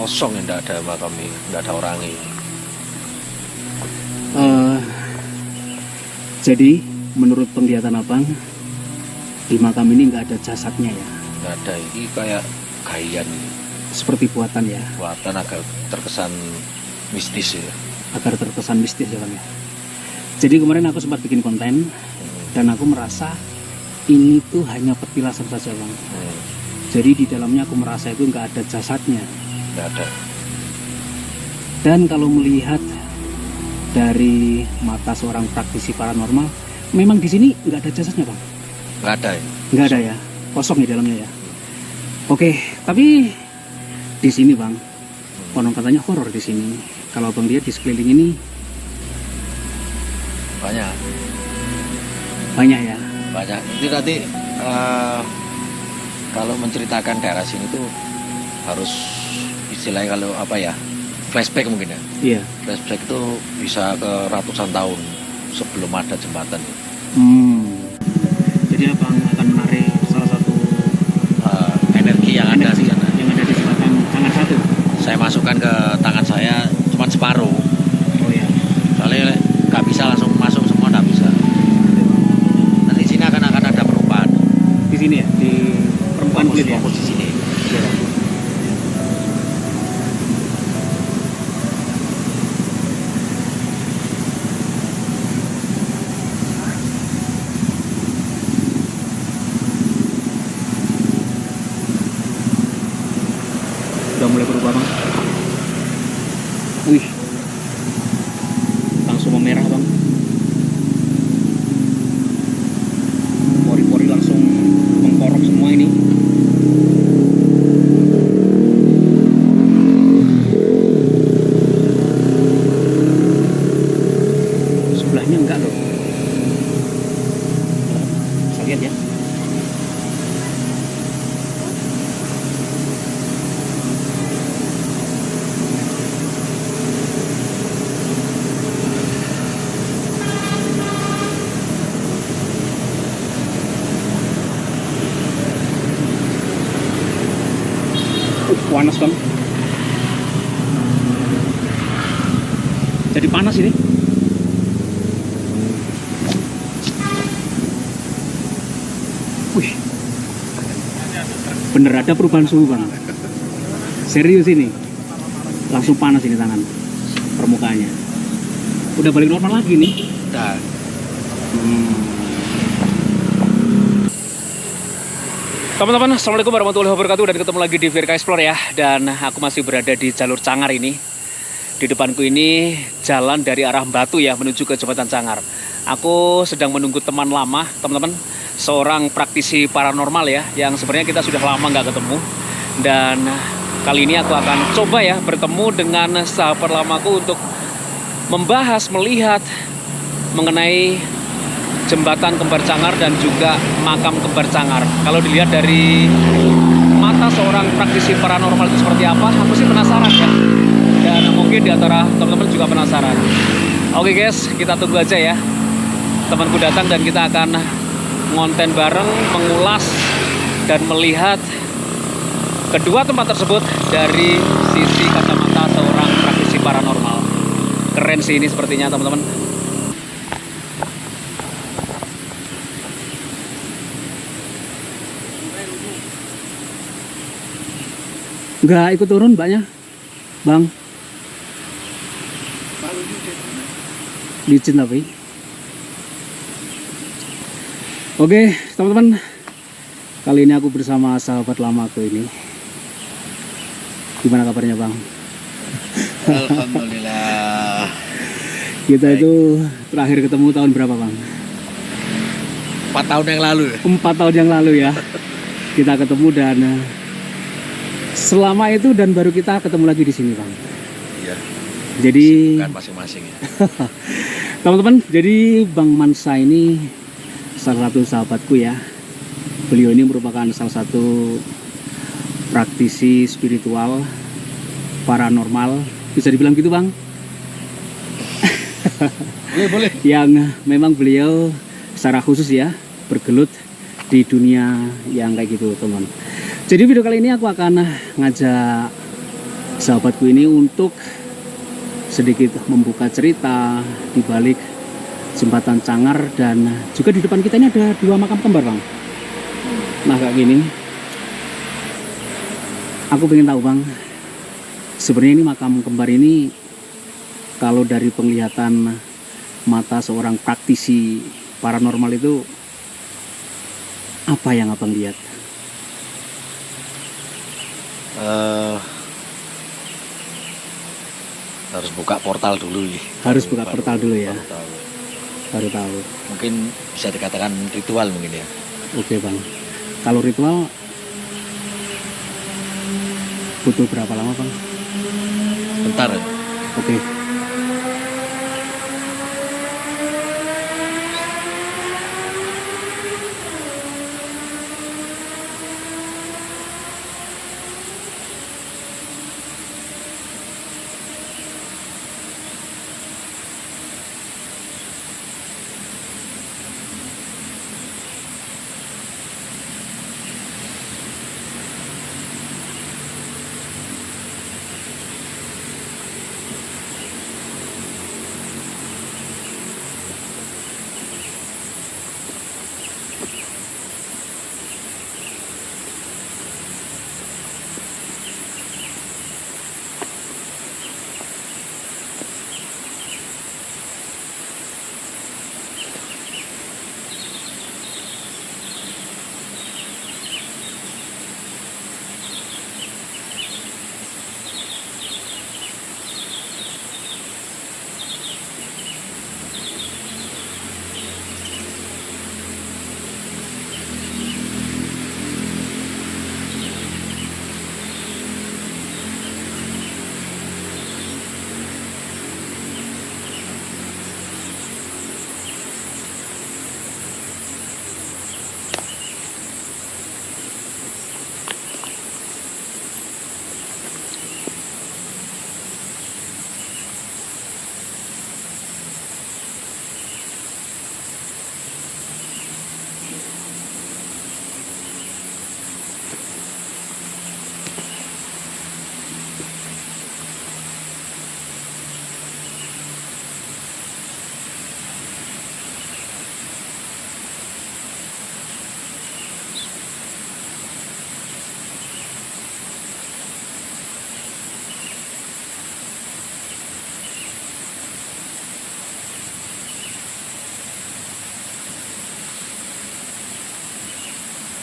kosong, tidak ada makam ini, tidak ada orangnya. Jadi menurut penglihatan abang, di makam ini nggak ada jasadnya ya? Nggak ada, ini kayak gayaan, Seperti buatan ya? buatan agak terkesan mistis ya. Agar terkesan mistis ya bang ya? Jadi kemarin aku sempat bikin konten dan aku merasa ini tuh hanya petilasan saja bang. Jadi di dalamnya aku merasa itu nggak ada jasadnya. Nggak ada. Dan kalau melihat dari mata seorang praktisi paranormal, memang di sini nggak ada jasadnya bang? Nggak ada ya. Nggak ada ya, kosong di dalamnya ya. Oke, tapi di sini bang, konon katanya horor di sini. Kalau abang lihat di sekeliling ini Banyak. banyak ya. Banyak. Itu nanti kalau menceritakan daerah sini tuh harus istilahnya kalau apa ya, flashback mungkin ya. Iya. Flashback itu bisa ke ratusan tahun sebelum ada jembatan. Jadi abang akan menarik salah satu Energi yang ada di sana. yang ada di selatan tangan satu. Saya masukkan ke tangan saya cuma separuh. Oh ya. Soalnya nggak bisa langsung masuk semua, nggak bisa. Nanti di sini akan ada perubahan. Di sini ya, di perempuan kulit ya. Fokus di sini. Iya. Udah mulai berubah bang. Wih, langsung memerah bang. Pori-pori langsung mengkorok semua ini. Sebelahnya enggak loh. Bisa lihat ya. Panas bang. Jadi panas ini. Wih, bener ada perubahan suhu bang. Serius ini, langsung panas ini tangan, permukaannya. Udah balik normal lagi nih. Nah, Teman-teman, assalamualaikum warahmatullahi wabarakatuh. Dan ketemu lagi di Virka Explore ya. Dan aku masih berada di jalur Cangar ini. Di depanku ini jalan dari arah Batu ya menuju ke Jembatan Cangar. Aku sedang menunggu teman lama, teman-teman, seorang praktisi paranormal ya, yang sebenarnya kita sudah lama nggak ketemu. Dan kali ini aku akan coba ya bertemu dengan sahabat lamaku untuk membahas, melihat mengenai jembatan Kembar Cangar dan juga makam Kembar Cangar. Kalau dilihat dari mata seorang praktisi paranormal itu seperti apa, aku sih penasaran ya. Dan mungkin di antara teman-teman juga penasaran. Oke guys, kita tunggu aja ya. Temanku datang dan kita akan ngonten bareng, mengulas dan melihat kedua tempat tersebut dari sisi kacamata seorang praktisi paranormal. Keren sih ini sepertinya teman-teman. Enggak ikut turun mbaknya, bang. Licin tapi. Oke teman-teman, kali ini aku bersama sahabat lamaku ini. Gimana kabarnya bang? alhamdulillah. Kita itu terakhir ketemu tahun berapa bang? 4 tahun yang lalu ya. 4 tahun yang lalu ya. Kita ketemu dan selama itu dan baru kita ketemu lagi di sini bang. Iya. Jadi Bukan masing-masing ya. teman-teman, jadi Bang Mansa ini salah satu sahabatku ya. Beliau ini merupakan salah satu praktisi spiritual paranormal, bisa dibilang gitu bang. Boleh. Yang memang beliau secara khusus ya bergelut di dunia yang kayak gitu teman. Jadi video kali ini aku akan ngajak sahabatku ini untuk sedikit membuka cerita di balik jembatan Cangar, dan juga di depan kita ini ada 2 makam kembar, Bang. Nah, kayak gini. Aku pengen tahu, Bang, sebenarnya ini makam kembar ini kalau dari penglihatan mata seorang praktisi paranormal itu apa yang Abang lihat? Harus buka portal dulu nih. Harus buka portal dulu ya. Baru tahu. Baru tahu. Mungkin bisa dikatakan ritual mungkin ya. Oke, Bang. Kalau ritual butuh berapa lama, Bang? Bentar. Oke.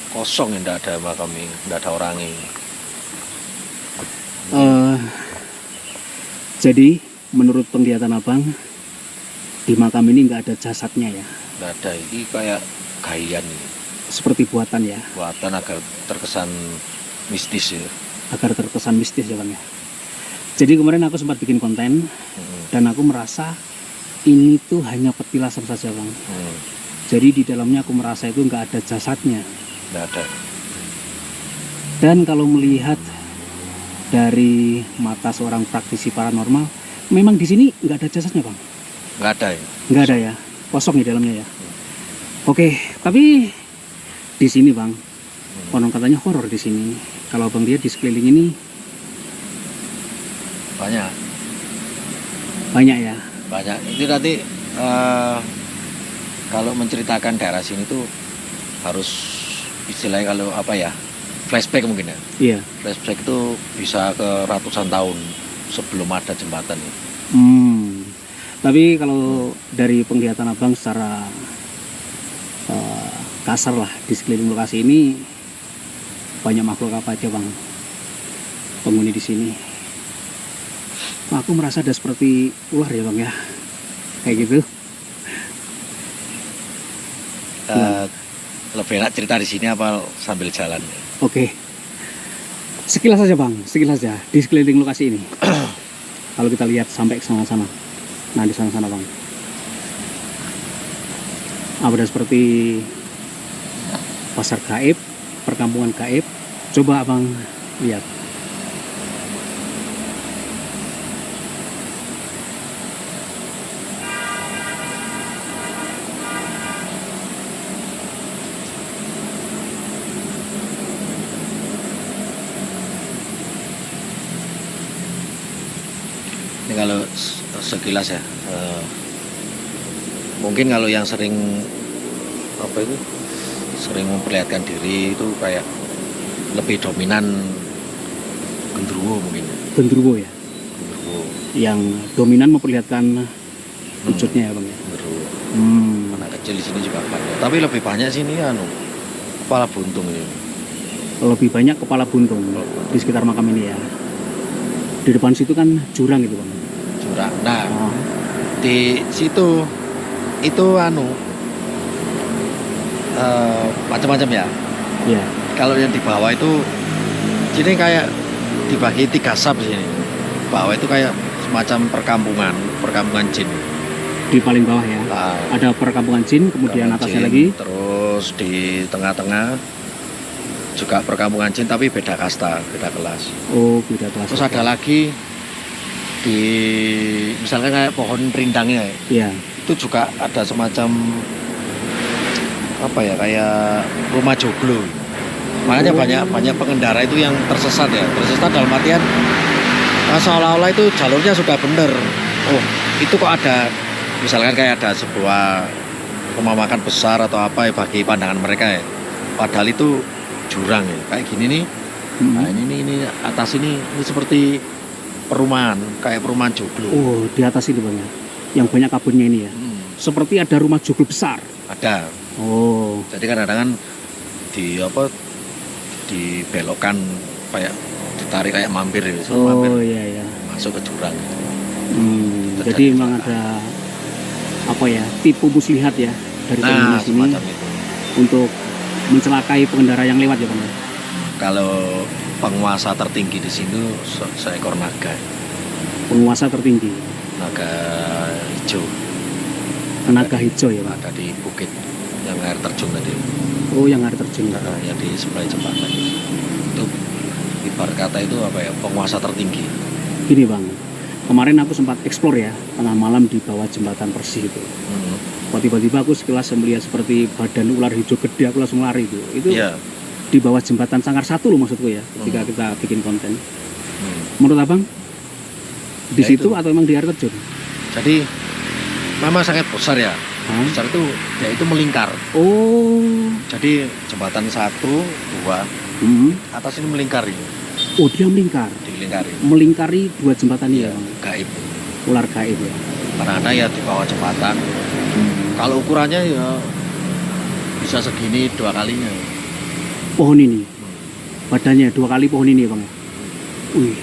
Kosong ya, enggak ada makam ini, enggak ada orangnya. Jadi menurut penglihatan Abang, di makam ini nggak ada jasadnya ya? Enggak ada, ini kayak gayaan ini. Seperti buatan ya? Buatan agar terkesan mistis ya. Agar terkesan mistis ya, Bang ya. Jadi kemarin aku sempat bikin konten dan aku merasa ini tuh hanya petilasan saja, Bang. Jadi di dalamnya aku merasa itu nggak ada jasadnya. Nggak ada. Dan kalau melihat dari mata seorang praktisi paranormal, memang di sini nggak ada jasadnya, Bang. Nggak ada ya. Nggak ada ya, kosong di dalamnya ya. Oke, tapi di sini, Bang, konon katanya horor di sini. Kalau Bang lihat di sekeliling ini Banyak. banyak ya. Banyak. Ini nanti kalau menceritakan daerah sini tuh harus istilahnya kalau apa ya, flashback mungkin ya. Iya. Flashback itu bisa ke ratusan tahun sebelum ada jembatan ini. Tapi kalau dari penglihatan Abang secara kasar lah, di sekeliling lokasi ini banyak makhluk apa aja, Bang, penghuni di sini? Aku merasa ada seperti ular ya, Bang ya, kayak gitu. Lebih enak cerita di sini apa sambil jalan? Oke, sekilas saja, Bang, sekilas saja di sekeliling lokasi ini. Kalau kita lihat sampai ke sana-sana, nah di sana-sana, Bang, ada seperti pasar gaib, perkampungan gaib. Coba Abang lihat. Ini kalau sekilas ya, mungkin kalau yang sering apa itu, sering memperlihatkan diri itu kayak lebih dominan genderuwo mungkin. Genderuwo ya, Genderuwo. yang dominan memperlihatkan wujudnya ya bang ya. Genderuwo. Hmm. Anak kecil di sini juga banyak. Tapi lebih banyak sini kepala buntung ini. Lebih banyak kepala buntung di sekitar makam ini ya. Di depan situ kan jurang gitu bang. Jurang. Nah, Oh. di situ itu macam-macam ya. Iya. Kalau yang di bawah itu sini kayak dibagi 3 sub sini. Bawah itu kayak semacam perkampungan jin. Di paling bawah ya. Nah, Ada perkampungan jin, kemudian perkampungan atasnya jin, lagi. terus di tengah-tengah juga perkampungan jin tapi beda kasta, beda kelas. Oh, beda kelas. Terus ada lagi di misalkan kayak pohon rindangnya Iya. itu juga ada semacam apa ya, kayak rumah joglo. Makanya banyak pengendara itu yang tersesat ya. Tersesat dalam artian seolah-olah itu jalurnya sudah benar. Oh, itu kok ada misalkan kayak ada sebuah rumah makan besar atau apa ya bagi pandangan mereka ya. Padahal itu jurang ya. Kayak gini nih. Nah, ini atas ini seperti perumahan, kayak perumahan joglo. Oh, di atas itu bang ya. Yang banyak kabunnya ini ya. Seperti ada rumah joglo besar. Ada. Oh. Jadi kadang-kadang dibelokkan kayak ditarik kayak mampir ya, mampir Oh iya ya. masuk ke jurang. Jadi memang ada apa ya, tipu muslihat ya dari penghuni sini semacam itu. untuk mencelakai pengendara yang lewat ya bang. Kalau penguasa tertinggi di sini seekor naga, Penguasa tertinggi, naga hijau, naga hijau ya bang. ada di bukit yang air terjun tadi. Oh yang air terjun. Yang di sebelah jembatan itu ibarat kata itu apa ya, penguasa tertinggi. Gini bang, kemarin aku sempat eksplor ya tengah malam di bawah jembatan Persih itu. Kok tiba-tiba aku sekilas melihat seperti badan ular hijau gede, aku langsung lari itu. Itu Iya. di bawah jembatan Sangkar 1 loh maksudku ya, ketika kita bikin konten. Menurut abang di Ya situ itu. atau emang di air terjun? Jadi memang sangat besar ya. Hah? Besar itu ya itu melingkar. Oh. Jadi jembatan 1, 2 Hmm. atas ini melingkar ini, Oh dia melingkar, dilingkari. melingkari 2 jembatan ini Iya, ya bang. gaib. Ular gaib ya. Kadang-kadang ya di bawah jembatan. Kalau ukurannya ya bisa segini 2 kalinya. Pohon ini, badannya 2 kali pohon ini ya bang. Wih.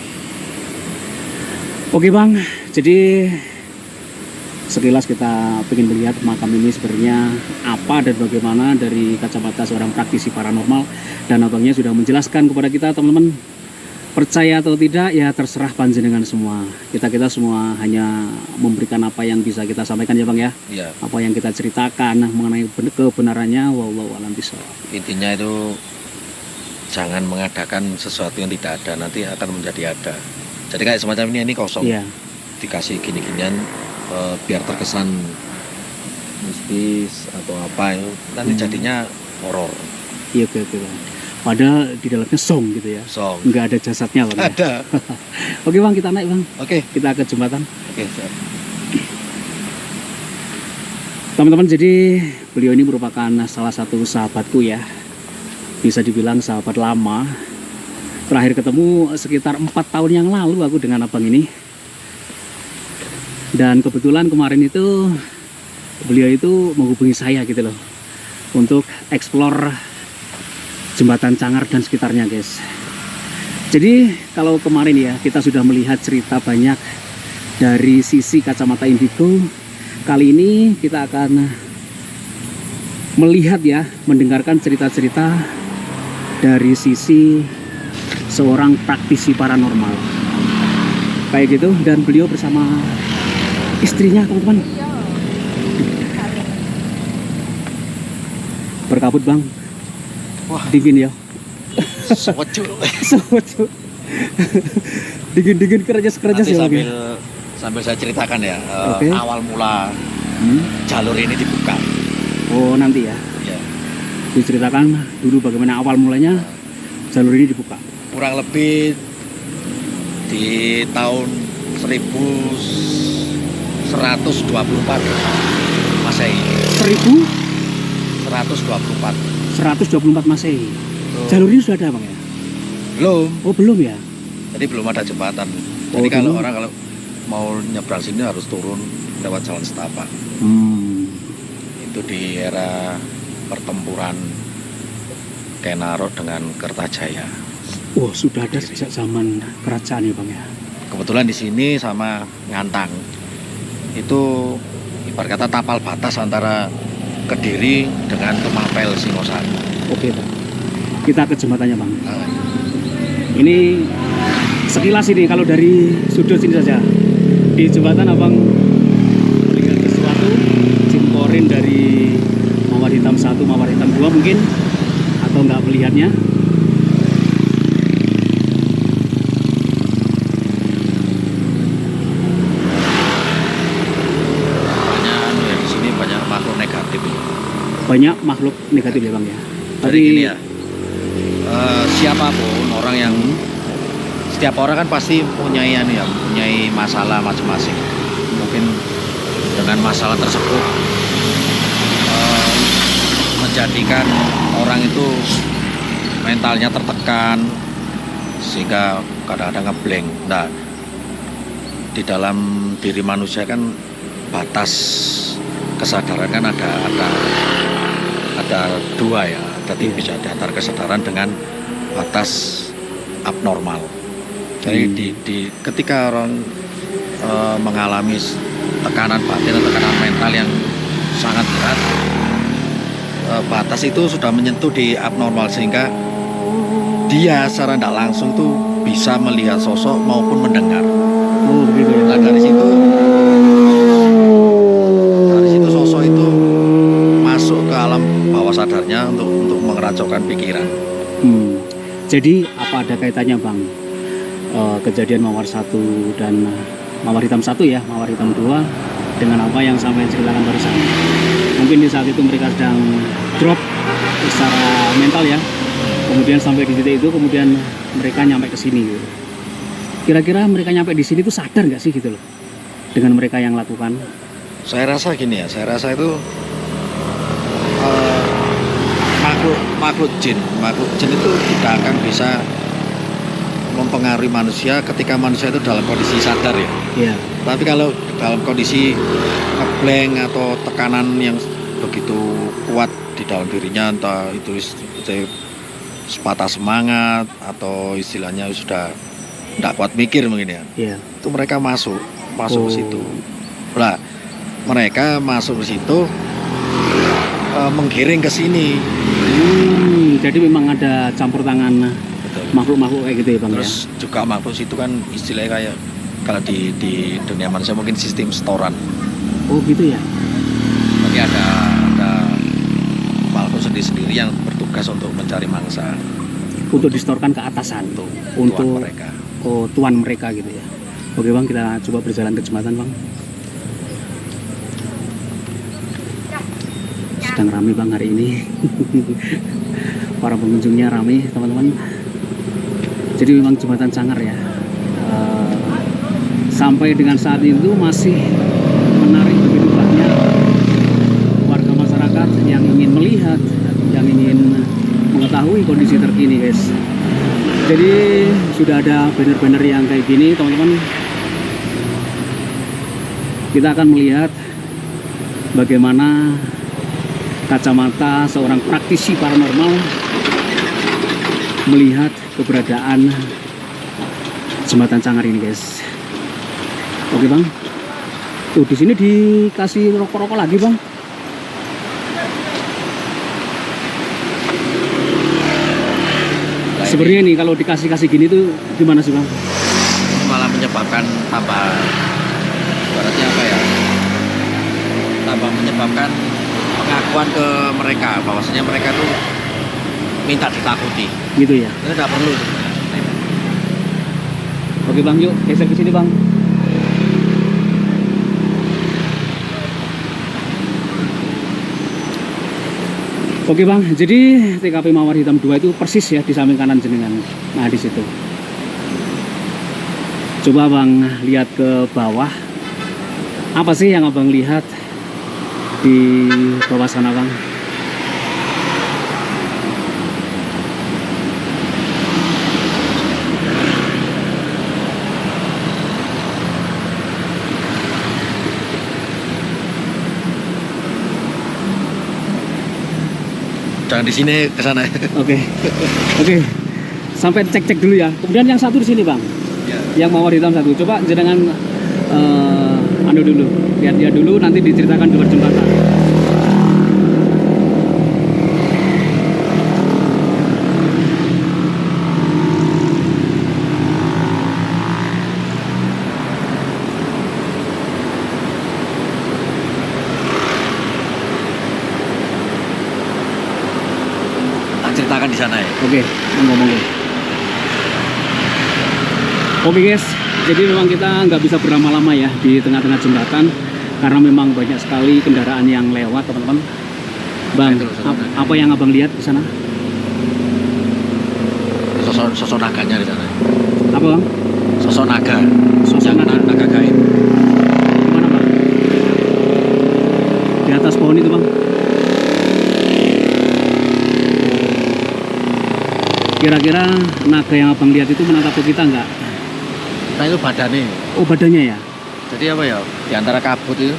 Oke bang, jadi sekilas kita ingin melihat makam ini sebenarnya apa dan bagaimana dari kacamata seorang praktisi paranormal, dan abangnya sudah menjelaskan kepada kita teman-teman. Percaya atau tidak ya terserah panjenengan semua. Kita semua hanya memberikan apa yang bisa kita sampaikan ya bang ya. Iya. Apa yang kita ceritakan mengenai kebenarannya, wallahu a'lam bishawab. Intinya itu jangan mengadakan sesuatu yang tidak ada, nanti akan menjadi ada. Jadi kayak semacam ini kosong. Iya. Dikasih gini-ginian biar terkesan mistis atau apa, nanti jadinya horor. Iya oke bang. Padahal di dalamnya song gitu ya. Song. Nggak ada jasadnya bang. Ya? Ada. Oke bang, kita naik bang. Oke. Kita ke jembatan. Oke, siap. Teman-teman, jadi beliau ini merupakan salah satu sahabatku ya. Bisa dibilang sahabat lama. Terakhir ketemu sekitar 4 tahun yang lalu aku dengan abang ini. Dan kebetulan kemarin itu beliau itu menghubungi saya gitu loh, untuk explore jembatan Cangar dan sekitarnya guys. Jadi kalau kemarin ya kita sudah melihat cerita banyak dari sisi kacamata indigo, kali ini kita akan melihat ya, mendengarkan cerita-cerita dari sisi seorang praktisi paranormal kayak gitu, dan beliau bersama istrinya teman-teman. Berkabut bang. Wah, dingin ya. sewecu. Sewecu. Dingin kerenyes Nanti ya lagi. sambil saya ceritakan ya, Oke. awal mula jalur ini dibuka. Oh nanti ya. Ya. Diceritakan dulu bagaimana awal mulanya jalur ini dibuka. Kurang lebih di tahun 1124 Masehi. 1124 124. Masehi. Jalur ini sudah ada bang ya? Belum. Oh belum ya? Jadi belum ada jembatan. Oh, Jadi kalau belum. orang kalau mau nyebrang sini harus turun lewat Jalan Setapak. Itu di era pertempuran Kenaro dengan Kertajaya. Oh sudah ada sejak zaman kerajaan ya bang ya? Kebetulan di sini sama Ngantang. Itu ibarat kata tapal batas antara Kediri dengan Kemapel Singosari. Oke bang. Kita ke jembatannya bang. Nah, Ini sekilas ini kalau dari sudut sini saja di jembatan abang melihat sesuatu jimporin dari Mawar Hitam 1, Mawar Hitam 2 mungkin atau nggak melihatnya. banyak di sini banyak makhluk negatif. Banyak makhluk negatif ya bang ya. Jadi gini ya, siapapun orang yang setiap orang kan pasti punyai masalah masing-masing. Mungkin dengan masalah tersebut menjadikan orang itu mentalnya tertekan sehingga kadang-kadang ngeblank. Nah, di dalam diri manusia kan batas kesadaran kan ada dua ya, ada tipis ya, di antara kesadaran dengan batas abnormal. Jadi ketika orang mengalami tekanan batin atau tekanan mental yang sangat berat, batas itu sudah menyentuh di abnormal sehingga dia secara tidak langsung tuh bisa melihat sosok maupun mendengar. Oh begitu ya. Nah dari situ sosok itu masuk ke alam bawah sadarnya untuk mengeracaukan pikiran. Jadi apa ada kaitannya bang kejadian Mawar 1 dan Mawar Hitam 1 ya, Mawar Hitam 2 dengan apa yang sampai ceritakan barusan? Mungkin di saat itu mereka sedang drop secara mental ya, kemudian sampai di titik itu kemudian mereka nyampe ke sini gitu. Kira-kira mereka nyampe di sini tuh sadar nggak sih gitu loh dengan mereka yang lakukan? Saya rasa gini ya, saya rasa itu makhluk jin itu tidak akan bisa mempengaruhi manusia ketika manusia itu dalam kondisi sadar ya. Iya. Tapi kalau dalam kondisi ngeblank atau tekanan yang begitu kuat di dalam dirinya, entah itu sepatah semangat atau istilahnya sudah tidak kuat mikir mungkin ya. Iya. Itu mereka masuk ke situ. Nah, mereka masuk ke situ menggiring ke sini. Jadi memang ada campur tangan makhluk-makhluk kayak gitu ya bang. Terus ya? juga makhluk situ kan istilahnya kayak kalau di dunia manusia mungkin sistem setoran. Oh gitu ya. Jadi ada makhluk sendiri yang bertugas untuk mencari mangsa. Untuk distorkan ke atasan untuk tuan mereka. Oh tuan mereka gitu ya. Oke bang, kita coba berjalan ke jembatan bang. Sedang ramai bang hari ini. Para pengunjungnya ramai teman-teman. Jadi memang jembatan Cangar ya. Sampai dengan saat itu masih menarik begitu banyak warga masyarakat yang ingin melihat, yang ingin mengetahui kondisi terkini guys. Jadi sudah ada banner-banner yang kayak gini teman-teman. Kita akan melihat bagaimana kacamata seorang praktisi paranormal melihat keberadaan jembatan Cangar ini guys. Oke bang. Tuh di sini dikasih rokok-rokok lagi bang. Sebenarnya nih kalau dikasih gini tuh gimana sih bang? Malah menyebabkan tambah, ibaratnya apa ya? Tambah menyebabkan pengakuan ke mereka bahwasanya mereka tuh minta ditakuti. Gitu ya. Itu tidak perlu. Oke bang, yuk geser ke sini bang. Oke bang, jadi TKP Mawar Hitam 2 itu persis ya di samping kanan jenengan. Nah di situ. Coba Bang lihat ke bawah. Apa sih yang Abang lihat di bawah sana Bang? Jangan di sini, ke sana. Oke. Oke. Sampai cek-cek dulu ya. Kemudian yang satu di sini Bang. Ya. Yang mawar hitam satu. Coba jenengan anu dulu. Lihat dulu, nanti diceritakan di luar jembatan. Ceritakan di sana ya. Oke, ngomong. Oke guys, jadi memang kita nggak bisa berlama-lama ya di tengah-tengah jembatan karena memang banyak sekali kendaraan yang lewat teman-teman. Bang, apa yang abang lihat di sana? Sosok naganya di sana. Apa Bang? Sosok naga. Sosok Yang naga. naga gaib. Di mana Bang? Di atas pohon itu Bang. Kira-kira naga yang abang lihat itu menatap ke kita nggak? Nah itu badannya. Oh badannya ya? Jadi apa ya? Di antara kabut itu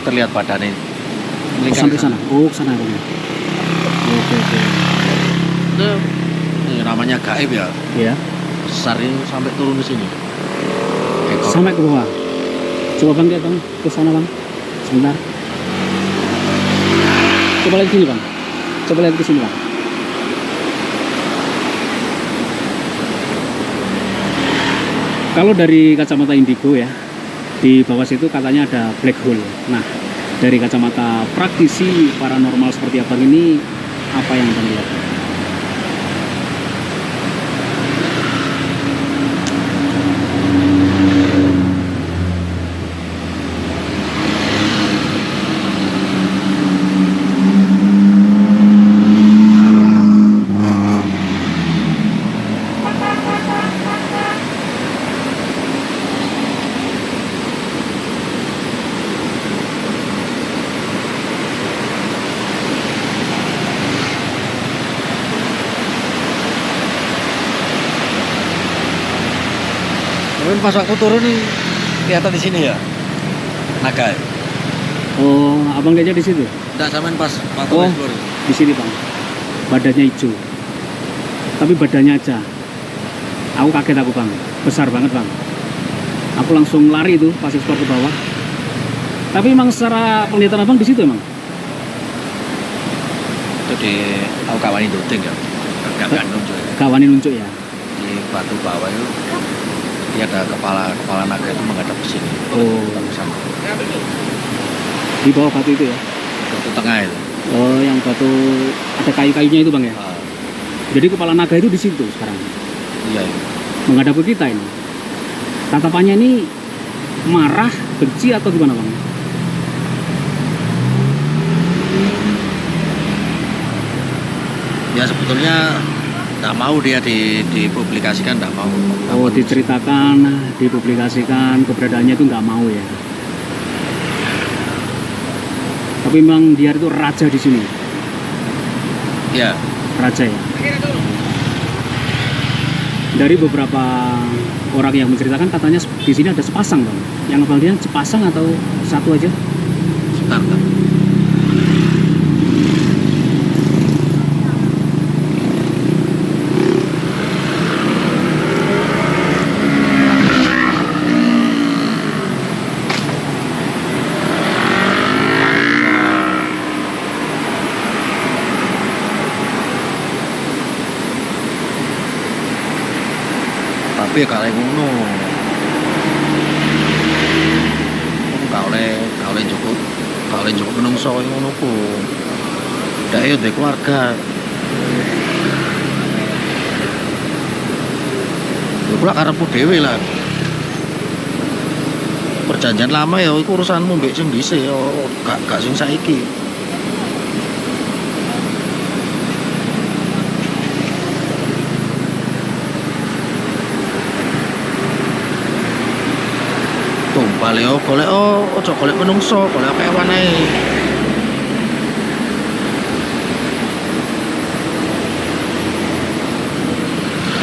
terlihat badannya. Oh, sampai sana. Oh ke sana Bang. Oke. Itu ya, namanya gaib ya. Iya. Besar itu sampai turun ke sini. Ekor. Sampai ke bawah. Coba Bang lihat Bang ke sana Bang. Sebentar. Coba lihat sini Bang. Coba lihat ke sini Bang. Kalau dari kacamata indigo ya, di bawah situ katanya ada black hole. Nah, dari kacamata praktisi paranormal seperti abang ini, apa yang abang lihat? Tapi pas aku turun nih kelihatan di sini ya. Naga. Oh, abang lihatnya di situ? Enggak samain pas waktu Oh, explore. di sini Bang. Badannya hijau. Tapi badannya aja. Aku kaget aku Bang. Besar banget Bang. Aku langsung lari itu pas ekspor ke bawah. Tapi emang secara penglihatan abang di situ emang? Itu di aku kawanin duting ya. Enggak nunjuk ya. Kawanin nunjuk ya? Di batu bawah itu dia ada kepala naga itu menghadap ke sini. Oh. Ke sana. Di bawah batu itu ya? Batu tengah itu. Oh, yang batu ada kayu-kayunya itu Bang ya? Ah, Jadi kepala naga itu di situ sekarang? iya. Iya. Menghadap ke kita ini? Tatapannya ini marah, benci atau gimana Bang? Ya sebetulnya nggak mau dia dipublikasikan, nggak mau. Oh, diceritakan, dipublikasikan, keberadaannya itu nggak mau ya? Tapi memang dia itu raja di sini? Ya. Raja ya? Dari beberapa orang yang menceritakan katanya di sini ada sepasang Bang. Yang abang lihat sepasang atau satu aja? Sebentar, bentar. Tapi kalau ngono, kalau cukup menungso ngono ku, dak yo ndek keluarga. Lha kula karepmu dhewe lah. Perjanjian lama ya iku urusanmu mbek sing dhisik ya, gak sing saiki. ojo golek menungso, golek kewan ae.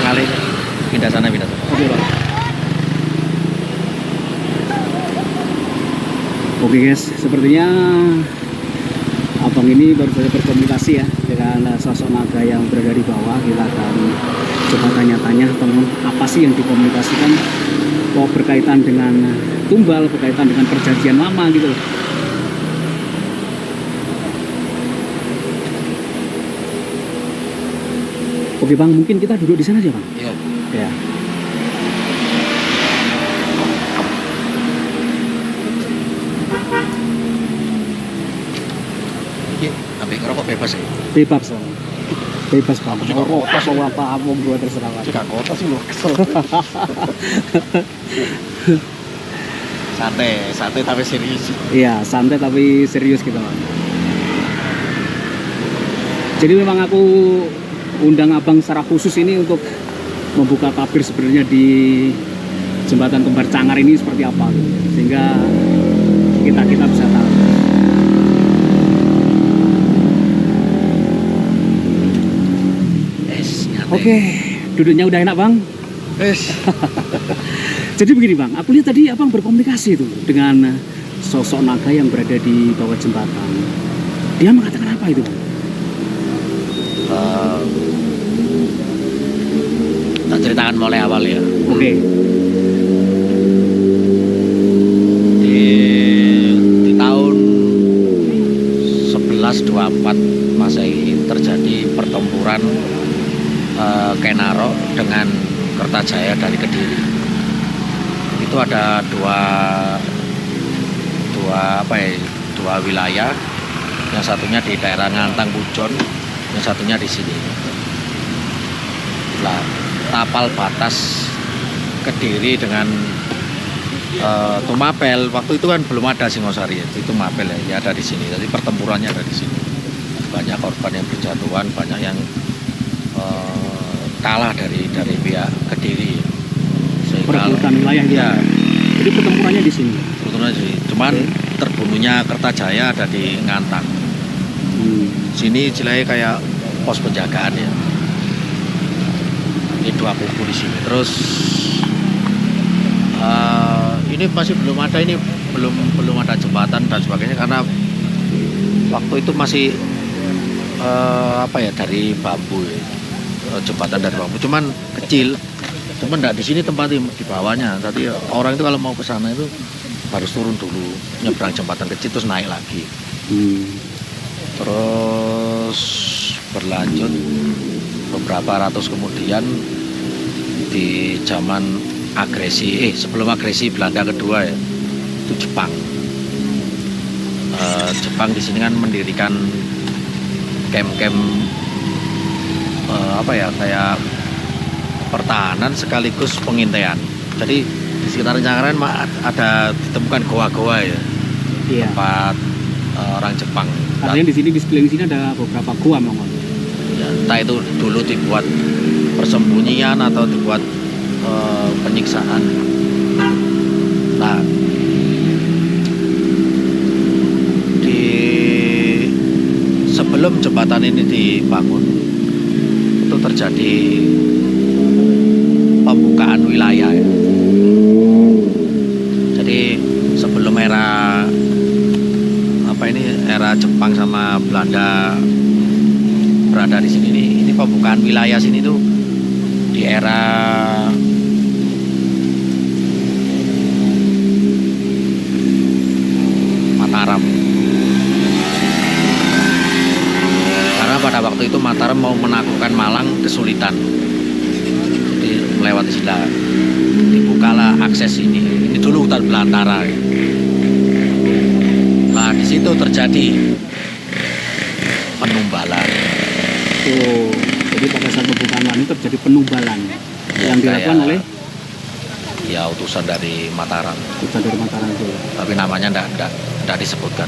Ngalih pindah sana. Oke Bang. Oke guys, sepertinya abang ini baru saja berkomunikasi ya dengan sosok naga yang berada di bawah. Kita akan coba tanya-tanya teman, apa sih yang dikomunikasikan, kok berkaitan dengan tumbal, berkaitan dengan perjanjian lama gitu loh. Oke Bang, mungkin kita duduk di sana aja Bang. Iya. Ya. Iki ambek ngerokok bebas ya. Bebas Bang. Bebas Bang. Aku juga Mau bebas. mau apa mau gua terserah Bang. Cekak kota sih lo kesel. Santai tapi serius. Iya, santai tapi serius gitu Bang. Jadi memang aku undang abang secara khusus ini untuk membuka tabir sebenarnya di jembatan Kembar Cangar ini seperti apa gitu. Sehingga kita bisa tahu. Oke, duduknya udah enak Bang. Jadi begini Bang, aku lihat tadi abang berkomunikasi itu dengan sosok naga yang berada di bawah jembatan. Dia mengatakan apa itu Bang? Tak ceritakan mulai awal ya. Oke. Di tahun 1124 Masehi terjadi pertempuran Kenaro dengan Kertajaya dari Kediri. Itu ada dua wilayah. Yang satunya di daerah Ngantang Pujon, yang satunya di sini. Lah, tapal batas Kediri dengan Tumapel waktu itu kan belum ada Singosari, itu Tumapel ya ada di sini. Jadi pertempurannya ada di sini. Banyak korban yang berjatuhan, banyak yang kalah dari pihak Kediri. Perebutan wilayah ya. Jadi pertempurannya di sini. Pertempurannya di sini. Cuman terbunuhnya Kertajaya ada di Ngantang. Sini istilahnya kayak pos penjagaan ya. Ini dua kubu di sini. Terus ini masih belum ada jembatan dan sebagainya karena waktu itu masih dari bambu ya. Jembatan dari bambu, cuman kecil, cuman enggak di sini tempatnya di bawahnya. Tadi orang itu kalau mau ke sana itu harus turun dulu, nyebrang jembatan kecil terus naik lagi. Terus berlanjut beberapa ratus kemudian di zaman sebelum agresi Belanda kedua ya, itu Jepang. Jepang di sini kan mendirikan camp-camp kayak pertahanan sekaligus pengintaian. Jadi di sekitar Cangaran ada ditemukan goa-goa ya, tempat orang Jepang. Artinya di sini di sekeliling sini ada beberapa goa memang. Ya, entah itu dulu dibuat persembunyian atau dibuat penyiksaan. Nah, sebelum jembatan ini dibangun itu terjadi pembukaan wilayah ya. Jadi sebelum era Jepang sama Belanda berada di sini, ini pembukaan wilayah sini tuh di era Mataram. Karena pada waktu itu Mataram mau menaklukkan Malang kesulitan, jadi melewati sila dibukalah akses ini dulu hutan belantara. Nah di situ terjadi penumbalan. Oh, jadi pada saat pembukaan ini terjadi penumbalan yang dilakukan oleh utusan dari Mataram. Utusan dari Mataram itu. Tapi namanya enggak disebutkan.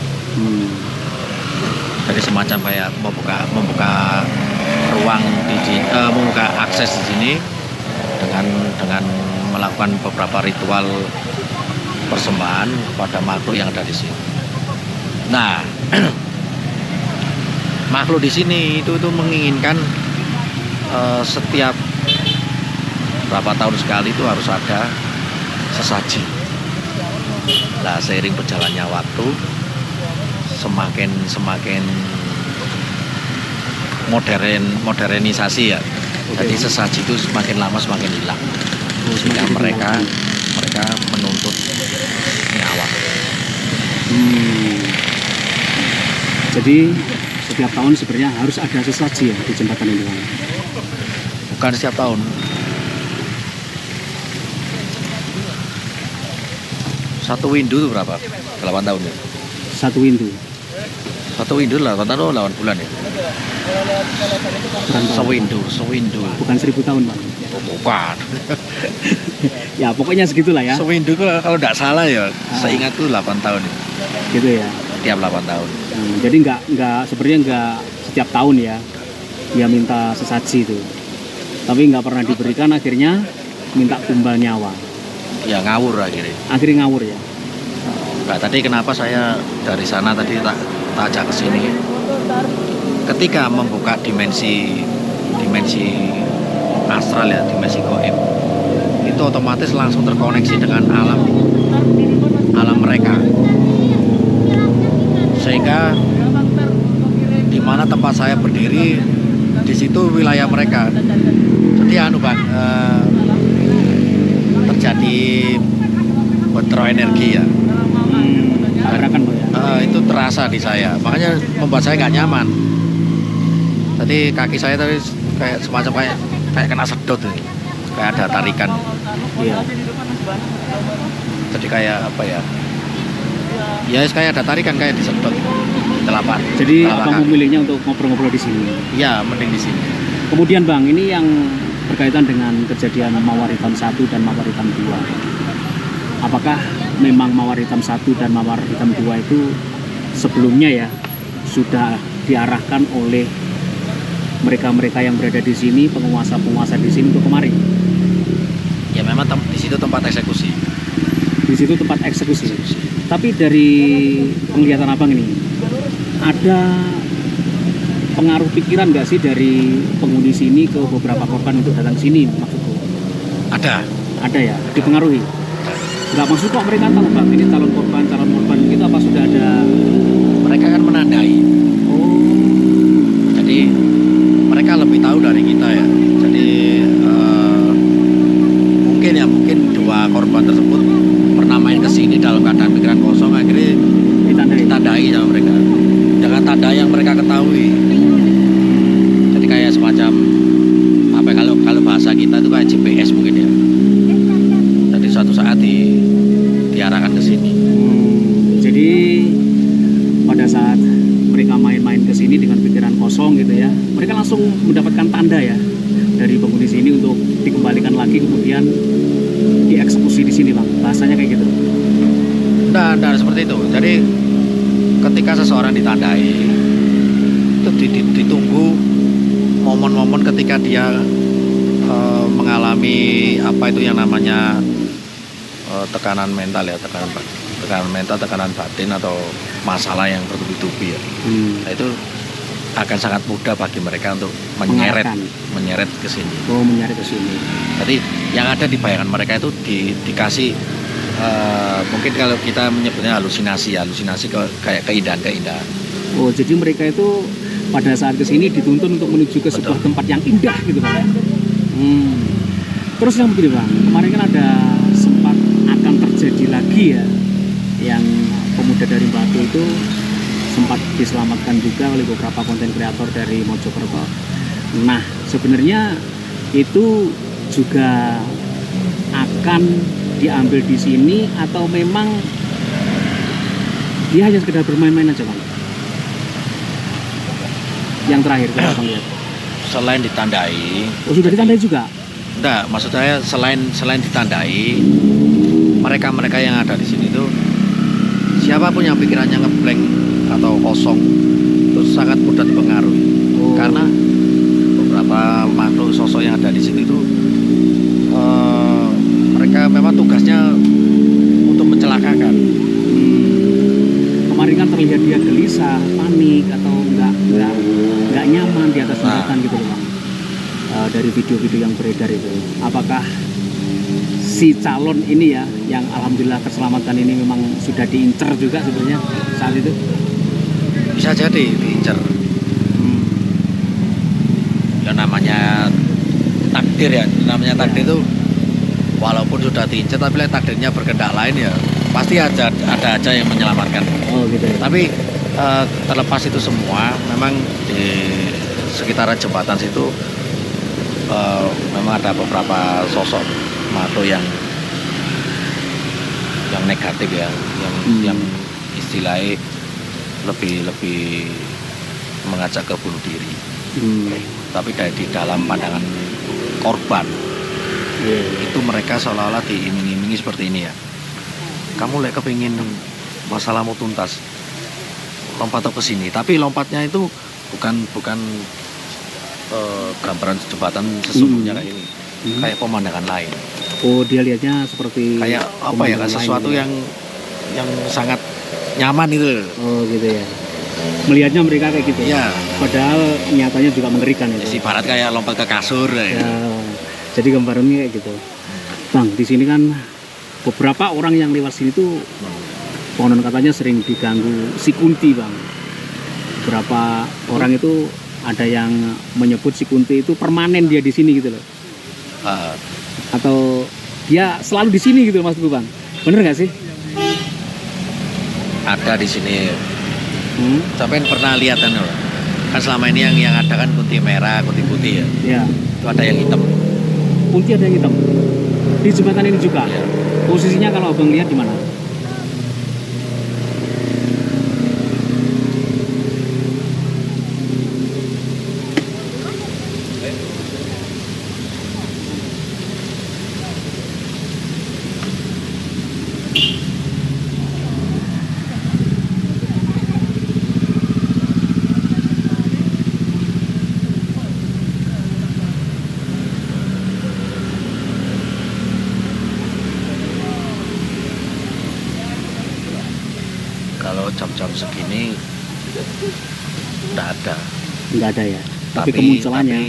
Jadi semacam kayak membuka ruang membuka akses di sini dengan melakukan beberapa ritual persembahan pada makhluk yang ada di sini. Nah, makhluk di sini itu menginginkan setiap berapa tahun sekali itu harus ada sesaji. Nah, seiring berjalannya waktu, semakin modernisasi ya. Jadi sesaji itu semakin lama semakin hilang. Sehingga mereka menuntut nyawa. Jadi setiap tahun sebenarnya harus ada sesaji ya di jembatan ini, Bang? Bukan setiap tahun. Satu windu itu berapa? 8 tahun ya? Satu windu. Satu windu 8 tahun 8 bulan ya? Sewindu. Bukan 1000 tahun, Bang. Oh, bukan. Ya pokoknya segitulah ya. Sewindu kalau tidak salah ya, seingatku 8 tahun ya. Gitu ya. Tiap 8 tahun. Jadi sebenarnya nggak setiap tahun ya dia minta sesaji itu. Tapi nggak pernah diberikan, akhirnya minta tumbal nyawa. Ya ngawur akhirnya. Akhirnya ngawur ya. Nah, tadi kenapa saya dari sana tadi tak ajak ke sini? Ketika membuka dimensi astral ya, dimensi gaib, itu otomatis langsung terkoneksi dengan alam mereka. Sehingga di mana tempat saya berdiri, di situ wilayah mereka. Jadi terjadi bentrok energi ya. Tabrakan, Bang, ya. Itu terasa di saya, makanya membuat saya nggak nyaman. Tadi kaki saya tadi kayak semacam kayak kena sedot, kayak ada tarikan. Iya. Jadi kayak apa ya? Ya kayak ada tarikan, kayak disedot telapak. Jadi telapak abang kaki. memilihnya untuk ngobrol-ngobrol di sini. Ya, mending di sini. Kemudian Bang, ini yang berkaitan dengan kejadian Mawar Hitam 1 dan Mawar Hitam 2. Apakah memang Mawar Hitam 1 dan Mawar Hitam 2 itu sebelumnya ya sudah diarahkan oleh mereka-mereka yang berada di sini, penguasa-penguasa di sini untuk kemari? Ya memang di situ tempat eksekusi. Di situ tempat eksekusi. Tapi dari penglihatan abang ini, ada pengaruh pikiran nggak sih dari penghuni sini ke beberapa korban untuk datang sini, maksudku? Ada. Ada ya, dipengaruhi. Nggak maksud kok mereka tahu Bang, ini calon korban gitu, apa sudah ada? Mereka kan menandai. Oh, Jadi mereka lebih tahu dari kita ya. Jadi mungkin dua korban tersebut pernah main ke sini dalam keadaan pikiran kosong, akhirnya ditandai sama mereka dengan tanda yang mereka ketahui. Jadi kayak semacam apa ya, kalau bahasa kita itu kayak GPS mungkin ya. Jadi suatu saat diarahkan ke sini. Jadi pada saat mereka main-main ke sini dengan pikiran kosong gitu ya, mereka langsung mendapatkan tanda ya dari penghuni sini untuk dikembalikan lagi, kemudian dieksekusi di sini Bang. Bahasanya kayak gitu. Dan seperti itu. Jadi ketika seseorang ditandai, itu ditunggu momen-momen ketika dia mengalami apa itu yang namanya tekanan mental ya, tekanan mental, tekanan batin atau masalah yang bertubi-tubi ya. Nah, itu akan sangat mudah bagi mereka untuk menyeret ke sini. Oh, menyeret ke sini. Jadi yang ada di bayangan mereka itu dikasih mungkin kalau kita menyebutnya halusinasi kayak keindahan. Oh, jadi mereka itu pada saat ke sini dituntun untuk menuju ke sebuah tempat yang indah gitu Bang. Terus yang begini Bang, kemarin kan ada sempat akan terjadi lagi ya, yang pemuda dari Batu itu sempat diselamatkan juga oleh beberapa konten kreator dari Mojokerto. Nah, sebenarnya itu juga akan diambil di sini atau memang dia hanya sekedar bermain-main aja Bang? Yang terakhir kita Bang lihat. Selain ditandai. Oh, sudah ditandai juga? Enggak, maksud saya selain ditandai, mereka yang ada di sini itu siapapun yang pikirannya ngeblank atau kosong itu sangat mudah dipengaruhi. Karena beberapa makhluk sosok yang ada di sini itu mereka memang tugasnya untuk mencelakakan terlihat dia gelisah, panik atau nggak nyaman di atas jembatan gitu loh Bang. Dari video-video yang beredar itu, apakah si calon ini ya yang alhamdulillah keselamatan ini memang sudah diincar juga sebenarnya saat itu? Bisa jadi diincar. Ya namanya takdir ya, namanya takdir itu walaupun sudah diincar tapi takdirnya berkehendak lain ya pasti ada aja yang menyelamatkan. Oh gitu ya. Tapi terlepas itu semua, memang di sekitaran jembatan situ memang ada beberapa sosok makhluk yang negatif ya, yang istilahnya lebih mengajak ke bunuh diri. Tapi di dalam pandangan korban itu mereka seolah-olah diiming-imingi seperti ini ya. Kamu kepingin masalahmu tuntas, lompat ke sini. Tapi lompatnya itu bukan gambaran jembatan sesungguhnya kayak ini, kayak pemandangan lain. Oh, dia lihatnya seperti kayak apa ya, kayak sesuatu yang sangat nyaman itu. Oh gitu ya. Melihatnya mereka kayak gitu. Ya. Padahal nyatanya juga mengerikan itu. Ibarat kayak lompat ke kasur. Ya. Jadi gambarannya kayak gitu. Bang, di sini kan beberapa orang yang lewat sini tuh konon katanya sering diganggu si Kunti, Bang. Beberapa orang itu ada yang menyebut si Kunti itu permanen dia di sini gitu loh. Atau dia selalu di sini gitu maksudku Bang. Bener nggak sih? Ada di sini. Sampai pernah lihat kan selama ini yang ada kan kunti merah, kunti putih ya. Iya. Itu ada yang hitam. Kunti ada yang hitam. Di jembatan ini juga. Ya. Posisinya kalau Abang lihat di mana? Kalau jam-jam segini nggak ada. Nggak ada ya. Tapi kemunculannya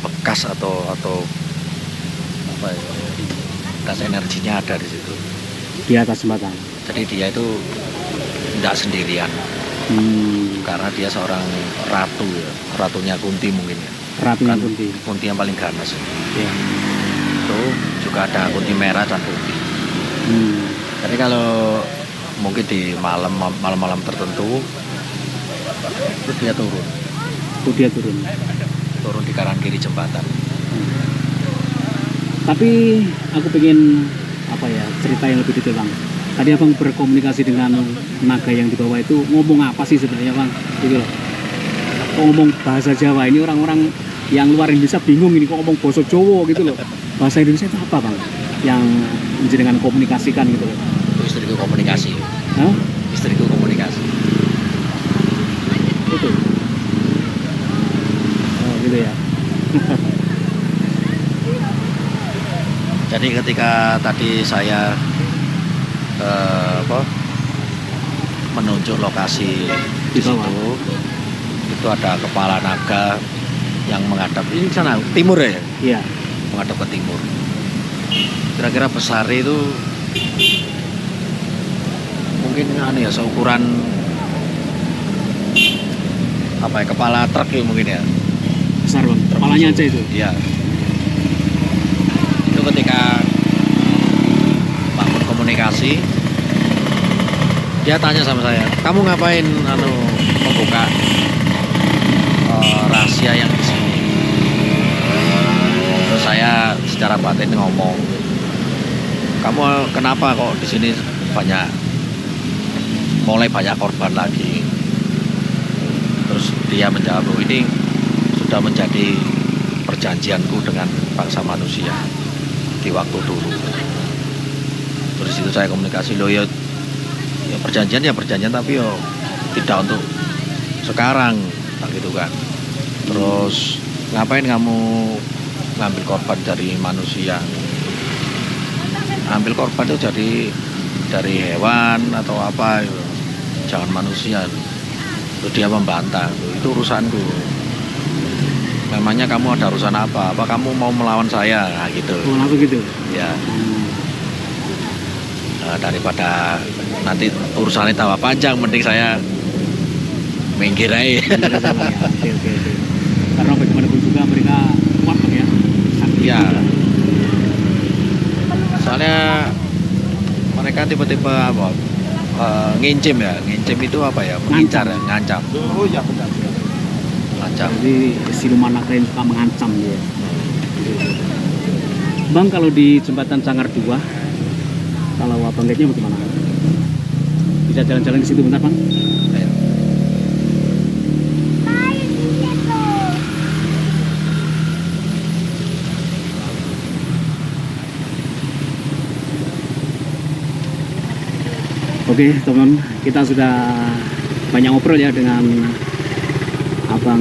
bekas atau apa ya, gas energinya ada di situ. Di atas jembatan. Jadi dia itu tidak sendirian. Karena dia seorang ratu ya, ratunya Kunti mungkin ya. Ratunya Kan Kunti. Kunti yang paling ganas. Ya. Itu juga ada kunti merah dan putih. Jadi kalau mungkin di malam-malam tertentu itu dia turun. Itu dia turun. Turun di kanan kiri jembatan. Tapi aku pengen apa ya, cerita yang lebih detail Bang. Tadi Abang berkomunikasi dengan naga yang di bawah itu ngomong apa sih sebenarnya Bang? Gitu loh. Kok ngomong bahasa Jawa, ini orang-orang yang luar Indonesia bingung ini kok ngomong bahasa Jawa gitu loh. Bahasa Indonesia itu apa Bang? Yang menjadikan komunikasikan gitu loh. Itu istriku komunikasi. Hah? Istriku komunikasi. Itu. Oh gitu ya. Jadi ketika tadi saya menunjuk lokasi di Di bawah. situ, itu ada kepala naga yang menghadap ini sana timur ya, Iya. menghadap ke timur. Kira-kira besar itu mungkin ya seukuran apa ya, kepala truk ya mungkin ya. Besar Bang. Kepalanya aja itu. Iya. Itu ketika bangun komunikasi, dia tanya sama saya, kamu ngapain membuka rahasia yang di sini? Terus saya secara batin ngomong, kamu kenapa kok di sini mulai banyak korban lagi? Terus dia menjawab, ini sudah menjadi perjanjianku dengan bangsa manusia di waktu dulu. Terus itu saya komunikasi, loh ya perjanjian tapi tidak untuk sekarang, gitu kan. Terus ngapain kamu ngambil korban dari manusia? Ambil korban itu jadi dari hewan atau apa gitu. jangan manusia. Terus dia membantah, itu urusanku. Memangnya kamu ada urusan apa? Apa kamu mau melawan saya? Nah, gitu. Oh, langsung gitu. Ya, daripada nanti urusannya tambah panjang, mending saya minggir aja. Oke, oke, oke. Karena bagaimanapun juga mereka kuat Bang ya. Sakti Ya. juga. Soalnya mereka tiba-tiba apa? Ngincim ya. Ngincim itu apa ya? Mengincar ya, ngancam. Oh iya benar. Ngancam. Jadi siluman naga yang suka mengancam dia. Bang, kalau di jembatan Cangar 2, kalau abang lihatnya bagaimana? Bisa jalan-jalan ke situ bentar Bang? Ayo. Oke teman, kita sudah banyak ngobrol ya dengan abang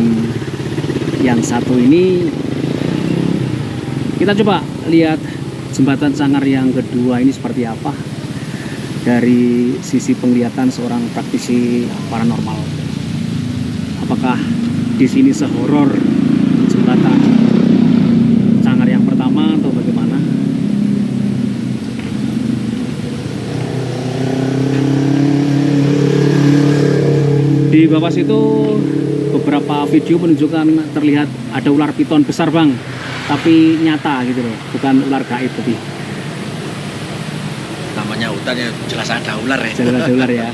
yang satu ini. Kita coba lihat jembatan Cangar yang kedua ini seperti apa dari sisi penglihatan seorang praktisi paranormal. Apakah di sini sehoror jembatan Cangar yang pertama atau bagaimana? Di bawah situ beberapa video menunjukkan terlihat ada ular piton besar Bang, tapi nyata gitu loh, bukan ular gaib tapi Namanya hutan ya jelas ada ular ya. jalan ada ular ya.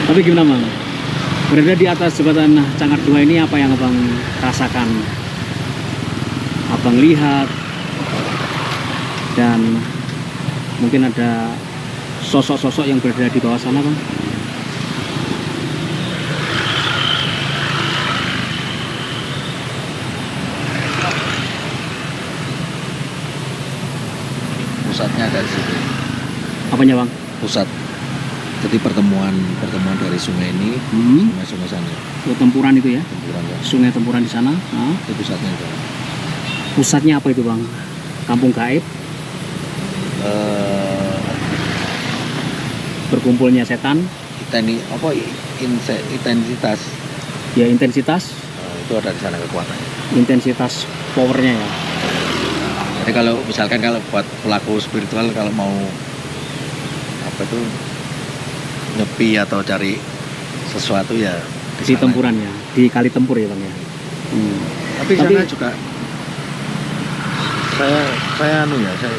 Tapi gimana Bang? Berada di atas jembatan Cangar 2 ini apa yang Abang rasakan? Abang lihat dan mungkin ada sosok-sosok yang berada di bawah sana Bang? Pusatnya dari situ. Apanya Bang? Pusat. Jadi pertemuan dari sungai ini, sungai sana. Oh, Tempuran itu ya? Tempuran ya. Sungai Tempuran di sana. Nah, Itu pusatnya itu. pusatnya apa itu Bang? Kampung gaib? Berkumpulnya setan? Intensitas. Ya intensitas? Itu ada di sana kekuatannya. Intensitas powernya ya? Jadi kalau misalkan kalau buat pelaku spiritual kalau mau apa itu nyepi atau cari sesuatu ya Di sana. Tempuran ya? Di Kali Tempur ya Bang ya? Tapi sana juga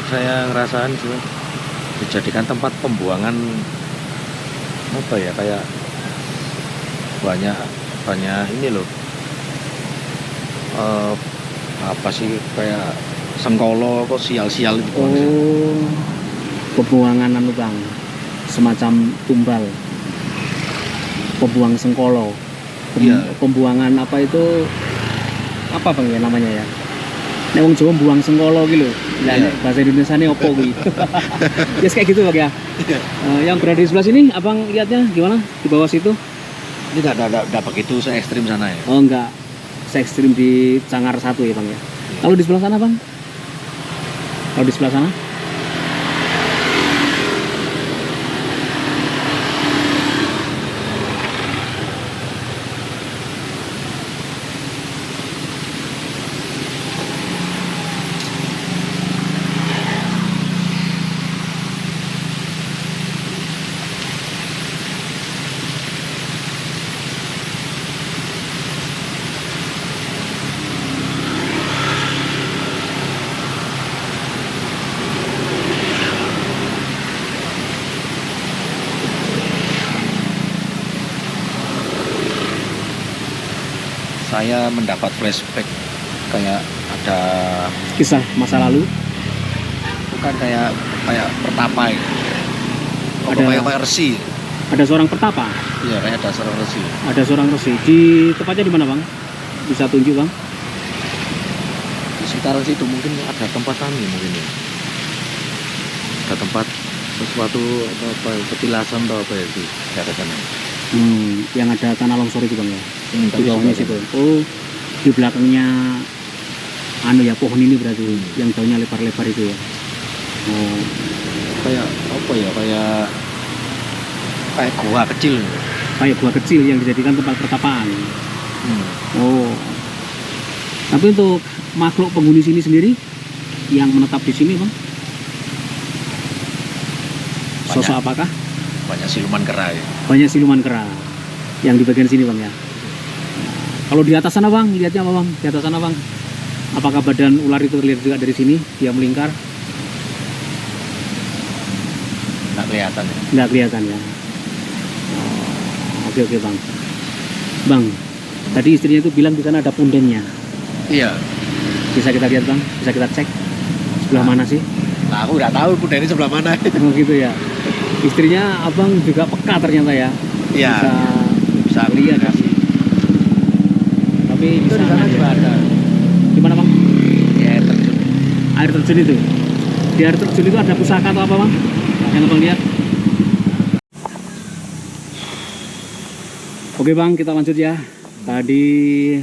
saya ngerasain juga dijadikan tempat pembuangan apa ya, kayak banyak ini loh, apa sih, kayak sengkolo kok sial-sial itu. Oh, pembuangan anu Bang, semacam tumbal, pembuang sengkolo. Iya. Pembuangan apa itu, apa Bang ya namanya ya? Nek wong Jawa buang sengkolo gitu. Lah Iya. nek bahasa Indonesia ini opo kuwi? Ya kayak gitu Bang ya. Yang berada di sebelah sini Abang lihatnya gimana di bawah situ? Ini nggak begitu se ekstrim sana ya. Oh enggak, se ekstrim di Cangar 1 ya Bang ya. Kalau di sebelah sana Bang? Kalau di sebelah sana? Saya mendapat flashback kayak ada Kisah masa lalu? bukan kayak pertapa gitu. Ada- Kayak resi. Ada seorang pertapa, Iya, kayak ada seorang resi. ada seorang resi. Di tepatnya di mana Bang? Bisa tunjuk Bang? Di sekitaran situ mungkin ada tempat kami mungkin ya. Ada tempat sesuatu atau apa, petilasan atau apa ya itu di atas sana. Yang ada tanah longsor itu Bang ya? Di Tapi bawahnya sudah- situ. Oh, di belakangnya anu ya, pohon ini berarti yang daunnya lebar-lebar itu ya. Oh, kayak apa ya, kayak Kayak gua kecil. Kayak gua kecil yang dijadikan tempat pertapaan. Hmm. Oh. Tapi untuk makhluk penghuni sini sendiri yang menetap di sini, Bang? Sosok apakah? Banyak siluman kera ya. Banyak siluman kera yang di bagian sini, Bang ya. Kalau di atas sana, Bang, lihatnya apa, Bang? Di atas sana, Bang. Apakah badan ular itu terlihat juga dari sini? Dia melingkar? Nggak kelihatan ya. Nggak kelihatan ya. Oke, oke, Bang. Bang, tadi istrinya itu bilang di sana ada pundennya. Iya. Bisa kita lihat, Bang? Bisa kita cek sebelah mana sih? Nah, aku udah tahu kuda ini sebelah mana. Oh gitu ya. Istrinya Abang juga peka ternyata ya. Iya. Bisa lihat ya. Tapi Itu di sana juga ada. Di mana, Bang? Ya, air terjun. Air terjun itu. Di air terjun itu ada pusaka atau apa, Bang? Yang Abang lihat? Oke, Bang, kita lanjut ya. Tadi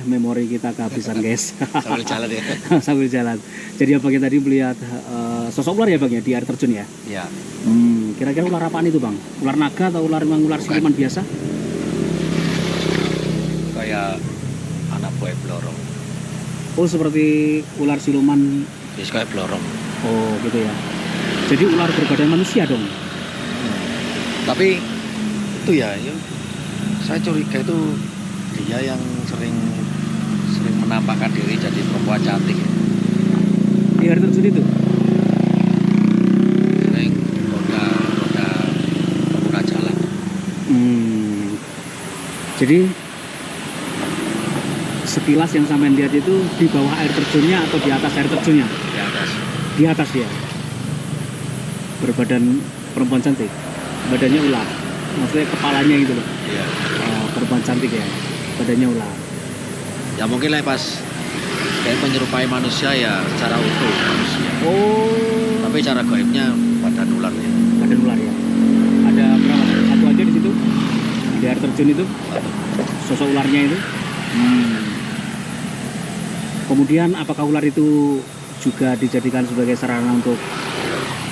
memori kita kehabisan, guys. Sambil jalan ya. Sambil jalan. Jadi Abang tadi melihat sosok ular ya, Bang ya, di air terjun ya. Iya. Kira-kira ular apaan itu, Bang? Ular naga atau ular siluman biasa? Kayak anak buah blorong. Oh, seperti ular siluman. Jadi kayak blorong. Oh, gitu ya. Jadi ular berbadan manusia dong. Tapi itu ya, saya curiga itu dia yang sering menampakkan diri jadi perempuan cantik. Di air terjun itu? Sering roda pengguna jalan. Jadi sekilas yang sampean lihat itu di bawah air terjunnya atau di atas air terjunnya? Di atas. Di atas dia. Berbadan perempuan cantik. Badannya ular. Maksudnya kepalanya gitu loh. Iya. Perempuan cantik ya. Badannya ular. Ya mungkin lah pas kayak menyerupai manusia ya secara utuh manusia. Oh. Tapi cara gaibnya badan ular ya. Badan ular ya. Ada berapa? Satu aja di situ. Di air terjun itu. Sosok ularnya itu. Kemudian apakah ular itu juga dijadikan sebagai sarana untuk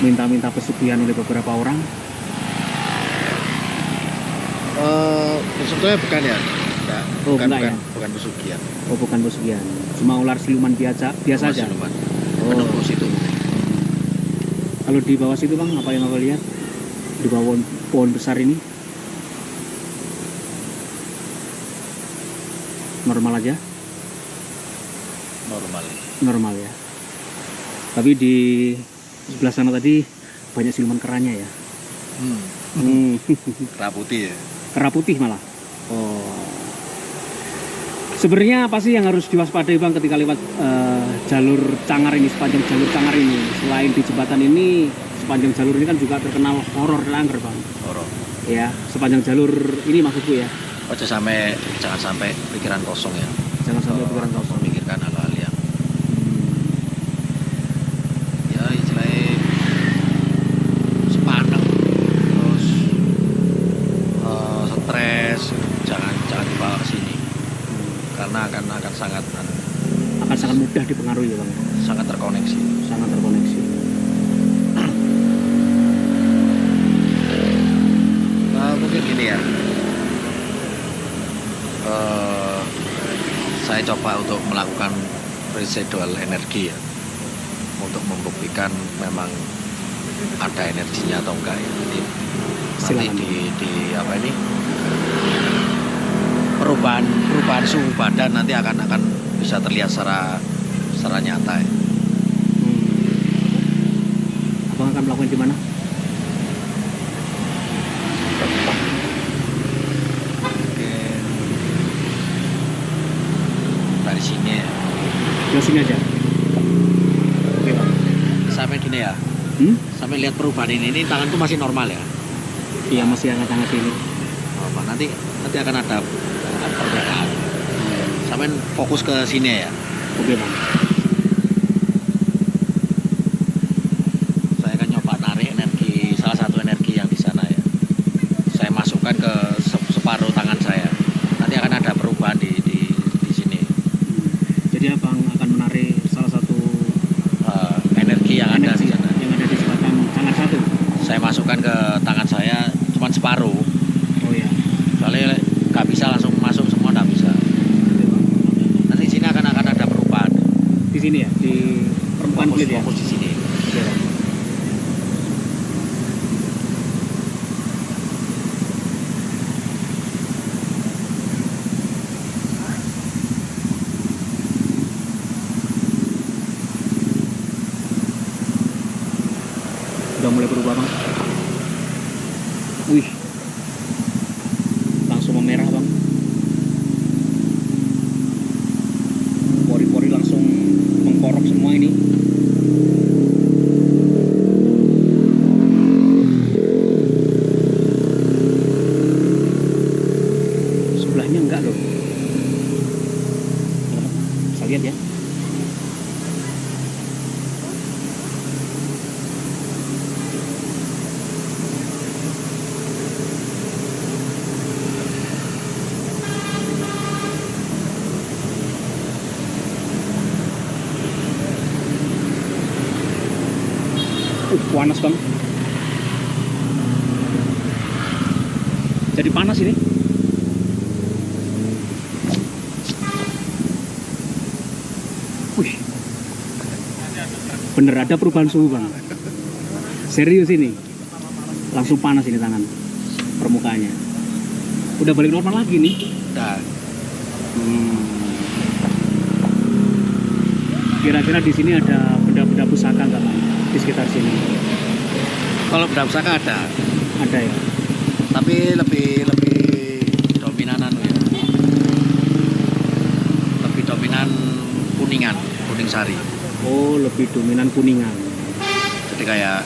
minta-minta pesugihan oleh beberapa orang? Sebetulnya bukan ya. Enggak, Oh, enggak ya? bukan pesugihan. Oh, bukan pesugihan. Cuma ular siluman biasa Cuma aja. siluman. Oh. Penembus itu. Kalau di bawah situ, Bang, apa yang Abang lihat? Di bawah pohon besar ini? Normal aja? Normal. Normal ya. Tapi di sebelah sana tadi banyak siluman keranya ya. Kera putih ya. Kera putih malah. Oh. Sebenarnya apa sih yang harus diwaspadai, Bang, ketika lewat jalur Cangar ini, sepanjang jalur Cangar ini? Selain di jembatan ini, sepanjang jalur ini kan juga terkenal horor dan angker, Bang. Horor. Ya, sepanjang jalur ini maksudku ya. Jangan sampai pikiran kosong ya. Jangan sampai pikiran kosong. Memikirkan hal-hal yang ya istilahnya sepaneng terus stres, jangan dibawa ke sini karena akan sangat mudah dipengaruhi ya, Bang. sangat terkoneksi. Sangat terkoneksi. Mungkin gini ya, saya coba untuk melakukan residual energi ya, untuk membuktikan memang ada energinya atau enggak ya. Jadi nanti di apa ini perubahan suhu badan nanti akan bisa terlihat secara nyata ya. Abang akan melakukan di mana? Mungkin dari sini ya. Di sini aja. Oke, Bang. Sampai gini ya. Sampai lihat perubahan ini tanganku masih normal ya. Iya, masih hangat-hangat ini. Normal. Nanti akan ada perbedaan. Sampai fokus ke sini ya. Oke, Bang. Saya akan nyoba narik salah satu energi yang di sana ya. Saya masukkan ke separuh tangan saya. Nanti akan ada perubahan di sini. Jadi Abang akan menarik salah satu energi yang ada di sana. Yang ada di sebatang tangan satu. Saya masukkan ke tangan saya cuma separuh. sini ya, di permukaan kulit ya. Fokus di sini. Oke, Bang. Udah mulai berubah, Bang. Wih, langsung memerah, Bang. Pori-pori langsung mengkorok semua ini. Sebelahnya enggak loh. Bisa lihat ya. Panas, Bang. Jadi panas ini. Wih. Bener ada perubahan suhu, Bang. Serius ini. Langsung panas ini tangan. Permukaannya. Udah balik normal lagi nih. Nah, Kira-kira di sini ada benda-benda pusaka nggak, Bang? Di sekitar sini. kalau benda pusaka ada, Ada ya. tapi lebih dominan anu ya. Lebih dominan kuningan, kuning sari. Oh, lebih dominan kuningan. Jadi kayak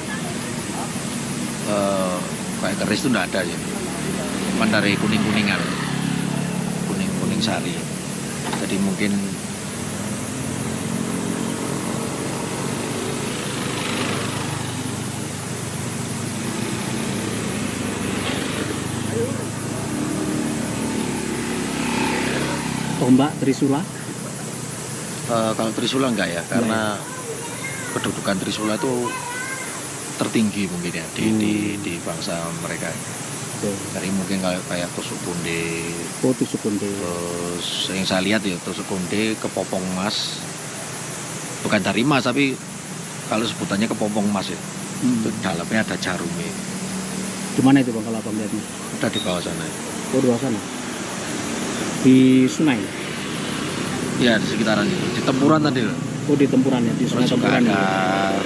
keris itu enggak ada ya. Cuman dari kuning-kuningan. Kuning sari. Jadi mungkin Tombak Trisula. kalau Trisula enggak ya, karena kedudukan Trisula itu tertinggi mungkin ya di bangsa mereka. Oke. Jadi mungkin kayak tusuk konde, Oh, tusuk konde. terus yang saya lihat ya tusuk konde, kepompong emas, bukan dari emas tapi kalau sebutannya kepompong emas ya, itu dalamnya ada jarumnya, Gimana itu, Bang, kalau Abang lihatnya? udah di bawah sana. Oh, di bawah sana. Di sungai. Ya di sekitaran itu, di tempuran tadi. Oh, di tempuran ya, di sungai Terus juga tempuran. ada Ya.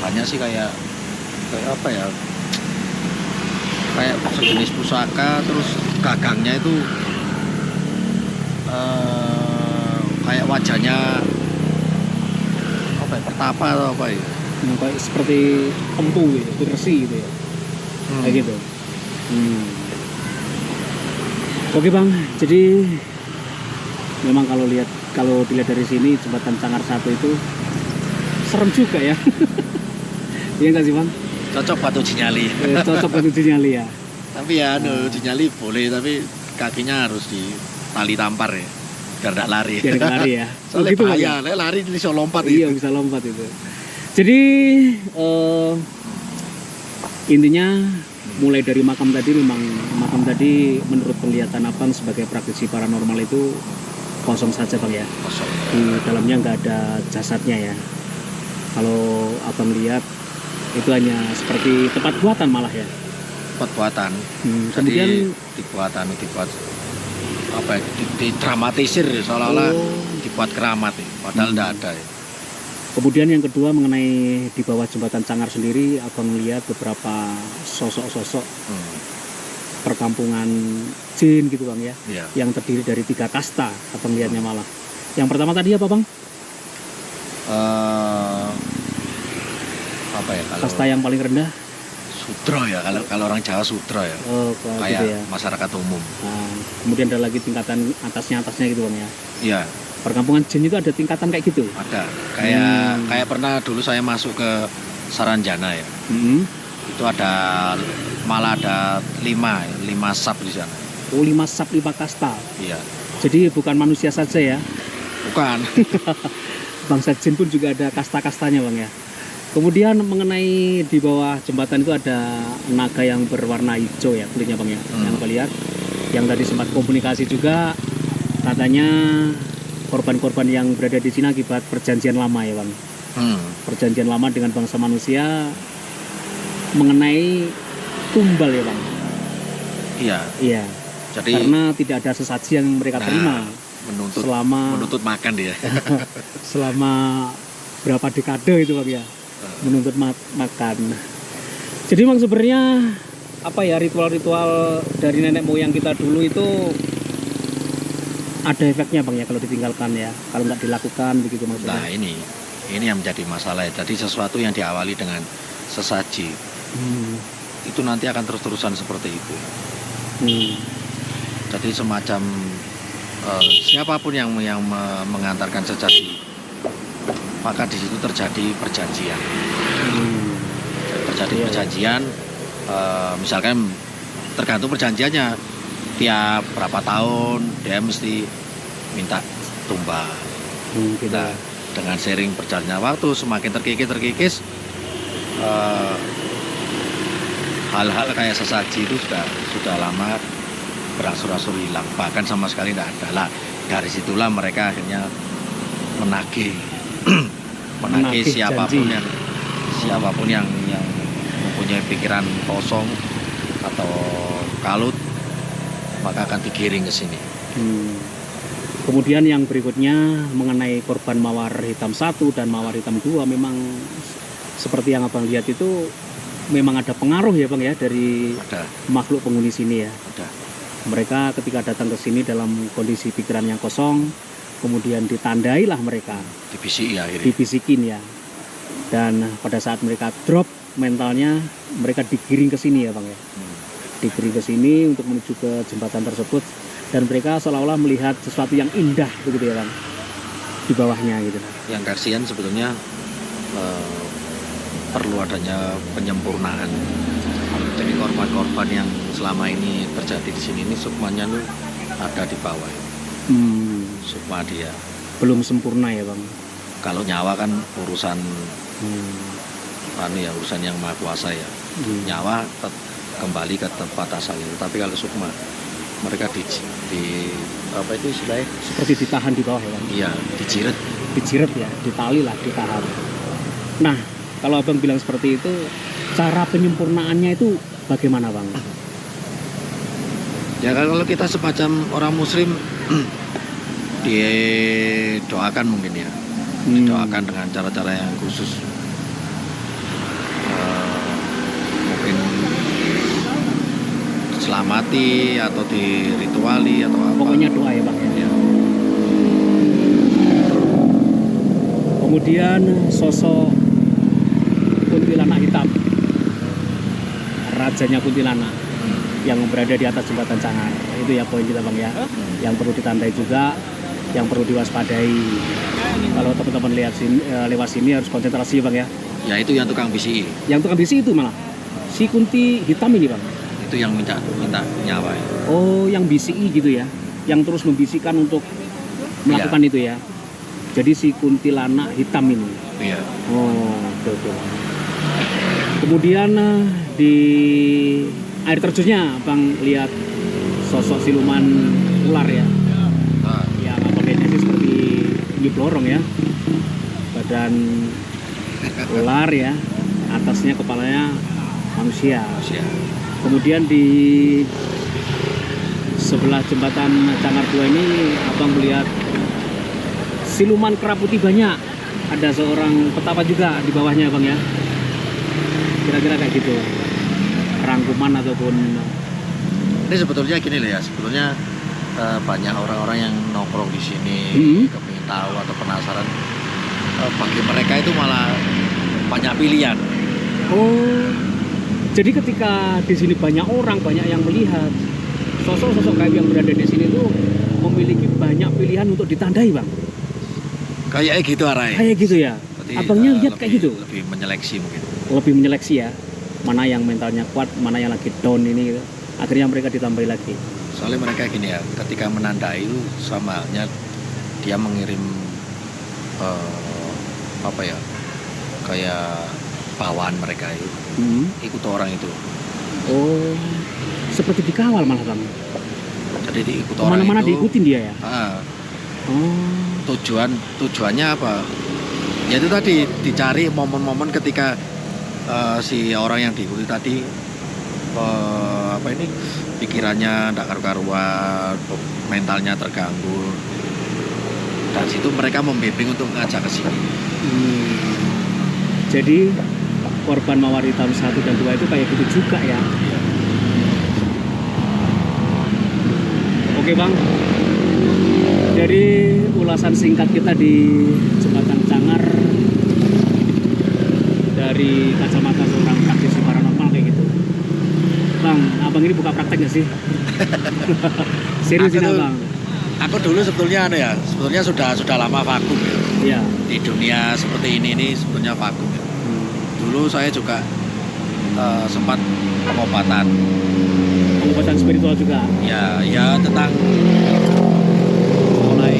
banyak sih kayak apa ya, kayak sejenis pusaka, terus gagangnya itu kayak wajahnya apa ya, pertapa atau apa ya. Yang kayak seperti empu gitu, resi gitu ya. Kayak gitu. Oke, Bang, jadi memang kalau dilihat dari sini jembatan Cangar 1 itu serem juga ya. Iya nggak sih, Bang? Cocok buat uji nyali. Cocok buat uji nyali ya. Tapi ya uji nyali boleh, tapi kakinya harus di tali tampar ya, biar nggak lari. Biar nggak lari ya. Soalnya Gitu, Bang, bahaya, lari bisa lompat. Iya, itu. bisa lompat itu. Jadi intinya mulai dari makam tadi, memang makam tadi menurut penglihatan Abang sebagai praktisi paranormal itu kosong saja, Bang ya. Kosong. Di dalamnya nggak ada jasadnya ya. Kalau Abang lihat itu hanya seperti tempat buatan malah ya. Tempat buatan. Kemudian dibuat apa ya, didramatisir seolah-olah dibuat keramat ya, padahal tidak ada ya. Kemudian yang kedua mengenai di bawah jembatan Cangar sendiri, Abang melihat beberapa sosok-sosok perkampungan jin gitu, Bang ya, Iya. yang terdiri dari 3 kasta. Abang lihatnya malah. Yang pertama tadi apa, Bang? Apa ya, kalau Kasta yang paling rendah. sudra ya, kalau orang Jawa sudra ya, Oh, kayak gitu ya. masyarakat umum. Nah, kemudian ada lagi tingkatan atasnya gitu, Bang ya. Iya, Perkampungan jin itu ada tingkatan kayak gitu. ada. Kayak pernah dulu saya masuk ke Saranjana ya. Itu malah ada 5 sub di sana. Oh, 5 sub 5 kasta. Iya. Jadi bukan manusia saja ya. Bukan. Bangsa jin pun juga ada kasta-kastanya, Bang ya. Kemudian mengenai di bawah jembatan itu ada naga yang berwarna hijau ya kulitnya, Bang ya. Yang aku lihat, yang tadi sempat komunikasi juga, katanya korban-korban yang berada di sini akibat perjanjian lama ya Bang. Perjanjian lama dengan bangsa manusia mengenai tumbal ya Bang. Iya. Iya. Jadi Karena tidak ada sesaji yang mereka terima menuntut makan dia. selama berapa dekade itu Bang ya. Menuntut makan. Jadi Bang sebenarnya apa ya, ritual-ritual dari nenek moyang kita dulu itu ada efeknya Bang ya kalau ditinggalkan ya, kalau nggak dilakukan begitu maksudnya. Nah ini yang menjadi masalah ya. Jadi sesuatu yang diawali dengan sesaji itu nanti akan terus-terusan seperti itu. Jadi semacam siapapun yang mengantarkan sesaji, maka di situ terjadi perjanjian. Terjadi perjanjian, misalkan tergantung perjanjiannya, tiap berapa tahun dia mesti minta tumbal. Nah, dengan sering berjalannya waktu semakin terkikis hal-hal kayak sesaji itu sudah lama berangsur-angsur hilang, bahkan sama sekali tidak ada lah. Dari situlah mereka akhirnya menagih siapapun yang mempunyai pikiran kosong atau kalut, maka akan digiring ke sini. Kemudian yang berikutnya mengenai korban mawar hitam 1 dan mawar hitam 2, memang seperti yang Abang lihat itu memang ada pengaruh ya Bang ya dari makhluk penghuni sini ya. Ada. Mereka ketika datang ke sini dalam kondisi pikiran yang kosong, kemudian ditandailah mereka. Dibisikin ya. Dan pada saat mereka drop mentalnya, mereka digiring ke sini ya Bang ya. Digiring ke sini untuk menuju ke jembatan tersebut, dan mereka seolah-olah melihat sesuatu yang indah begitu ya Bang, di bawahnya gitu. Yang kasihan sebetulnya perlu adanya penyempurnaan. Jadi korban-korban yang selama ini terjadi di sini ini sukmanya tuh ada di bawah. Sukma dia belum sempurna ya Bang. Kalau nyawa kan urusan urusan yang maha kuasa ya. Nyawa kembali ke tempat asalnya. Tapi kalau sukma, mereka di apa itu istilahnya? Seperti ditahan di bawah ya Bang. Iya, dijiret ya, ditali lah, ditahan. Nah, kalau Abang bilang seperti itu, cara penyempurnaannya itu bagaimana Bang? Ya kalau kita semacam orang muslim didoakan mungkin ya. Didoakan dengan cara-cara yang khusus. Mungkin diselamati atau dirituali atau apa. Pokoknya doa ya Bang ya. Kemudian sosok kuntilanak hitam, rajanya kuntilanak yang berada di atas jembatan Cangar, itu ya poin kita Bang ya, yang perlu ditandai juga, yang perlu diwaspadai. Kalau teman-teman lihat sini, lewat sini harus konsentrasi Bang ya. Ya itu yang tukang bisi. Yang tukang bisi itu malah si kunti hitam ini Bang. Itu yang minta nyawa ya. Oh, yang bisi gitu ya, yang terus membisikkan untuk melakukan itu ya. Jadi si kuntilanak hitam ini. Iya. Oh, betul. Kemudian di air terjunnya Bang lihat sosok siluman ular ya. Yang pakainya sih seperti ini blorong ya. Badan ular ya. Atasnya kepalanya manusia. Kemudian di sebelah jembatan Cangar 2 ini Abang melihat siluman kera putih banyak. Ada seorang petapa juga di bawahnya Bang ya. Kira-kira kayak gitu. Rangkuman ataupun ini sebetulnya gini loh ya. Sebetulnya banyak orang-orang yang nongkrong di sini kepingin tahu atau penasaran. Bagi mereka itu malah banyak pilihan. Oh. Jadi ketika di sini banyak orang, banyak yang melihat, sosok-sosok gaib yang berada di sini itu memiliki banyak pilihan untuk ditandai Bang. Kayak gitu arahnya. Kayak gitu ya. Berarti, Abangnya lihat kayak gitu. Lebih menyeleksi mungkin. Lebih menyeleksi ya. Mana yang mentalnya kuat, mana yang lagi down ini gitu. Akhirnya mereka ditambahi lagi. Soalnya mereka gini ya, ketika menandai itu sama halnya dia mengirim kayak bawaan mereka itu ikut orang itu. Oh, seperti dikawal malah Bang. Jadi diikut orang itu. Mana-mana diikutin dia ya. Oh. Tujuannya apa? Ya itu tadi, dicari momen-momen ketika si orang yang diikuti tadi pikirannya tidak karu-karuan, mentalnya terganggu. Dan situ mereka membimbing untuk ngajak ke sini. Jadi korban Mawari tahun 1 dan 2 itu kayak gitu juga ya. Oke Bang, dari ulasan singkat kita di Jembatan Cangar, dari kacamata seorang praktisi paranormal kayak gitu, Bang, abang ini buka praktek nggak sih? Serius ini Bang? Aku dulu sebetulnya sudah lama vakum ya. Iya. Di dunia seperti ini sebetulnya vakum ya. Dulu saya juga sempat pengobatan Spiritual juga. Ya tentang mulai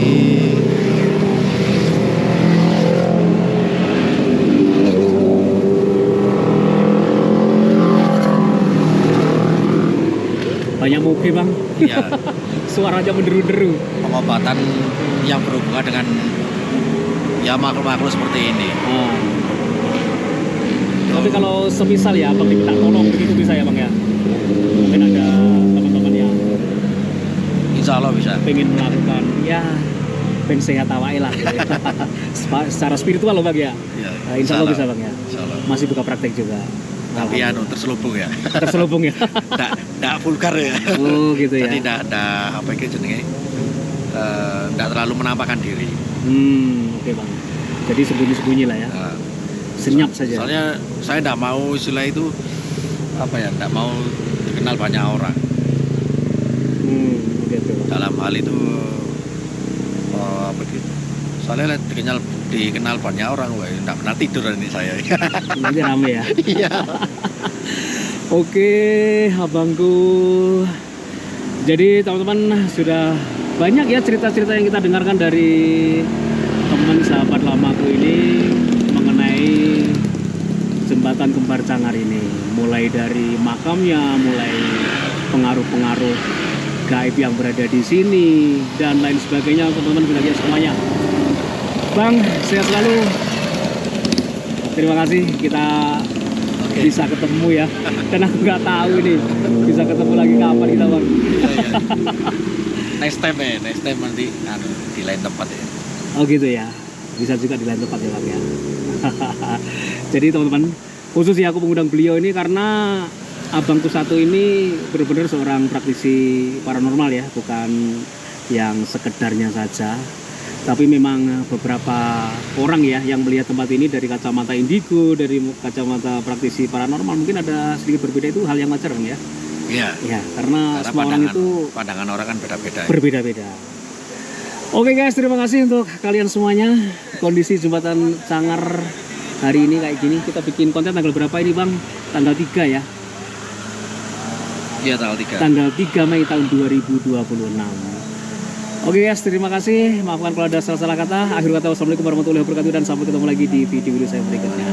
banyak moge Bang. ya Suaranya menderu-deru. pengobatan yang berhubungan dengan ya makhluk-makhluk seperti ini. Tapi kalau semisal ya Bang diminta tolong begitu bisa ya Bang ya? Mungkin ada teman-teman yang Insya Allah bisa. pengen melakukan ya ben sehat awake lah gitu ya. Secara spiritual loh Bang ya? Ya, Insya Allah bisa Bang ya? Insya Allah. Masih buka praktek juga. Tapi terselubung ya. Terselubung ya? Nggak vulgar ya. Oh gitu ya? Jadi nggak apa itu jenenge, nggak terlalu menampakkan diri. Oke Bang. Jadi sembunyi-sembunyi lah ya? Nah, Senyap saja? Soalnya saya nggak mau istilah itu nggak mau dikenal banyak orang. Gitu. Dalam hal itu begitu. Soalnya dikenal banyak orang, wah nggak pernah tidur ini saya. Nanti rame ya? Iya. Oke abangku. Jadi teman-teman sudah banyak ya cerita-cerita yang kita dengarkan dari teman sahabat lamaku ini mengenai jembatan kembar Cangar ini. Mulai dari makamnya, mulai pengaruh-pengaruh gaib yang berada di sini dan lain sebagainya. Teman-teman sudah lihat semuanya. Bang, sehat selalu. Terima kasih kita bisa ketemu ya. Dan aku nggak tahu ini bisa ketemu lagi kapan kita Bang. Next time nanti di lain tempat ya. Oh gitu ya. Bisa juga di lain tempat ya Bang ya. Jadi teman-teman, khusus ya aku mengundang beliau ini karena abangku satu ini benar-benar seorang praktisi paranormal ya, bukan yang sekedarnya saja. Tapi memang beberapa orang ya yang melihat tempat ini dari kacamata indigo, dari kacamata praktisi paranormal, mungkin ada sedikit berbeda, itu hal yang wajar Bang ya. Iya. Ya, karena semua orang itu pandangan orang kan beda-beda. Berbeda-beda. Oke guys, terima kasih untuk kalian semuanya. Kondisi jembatan Cangar hari ini kayak gini. Kita bikin konten tanggal berapa ini Bang? Tanggal 3 ya? Iya, tanggal 3. Tanggal 3 Mei tahun 2026. Oke guys, terima kasih. Maafkan kalau ada salah-salah kata. Akhir kata, wassalamualaikum warahmatullahi wabarakatuh. Dan sampai ketemu lagi di video saya berikutnya.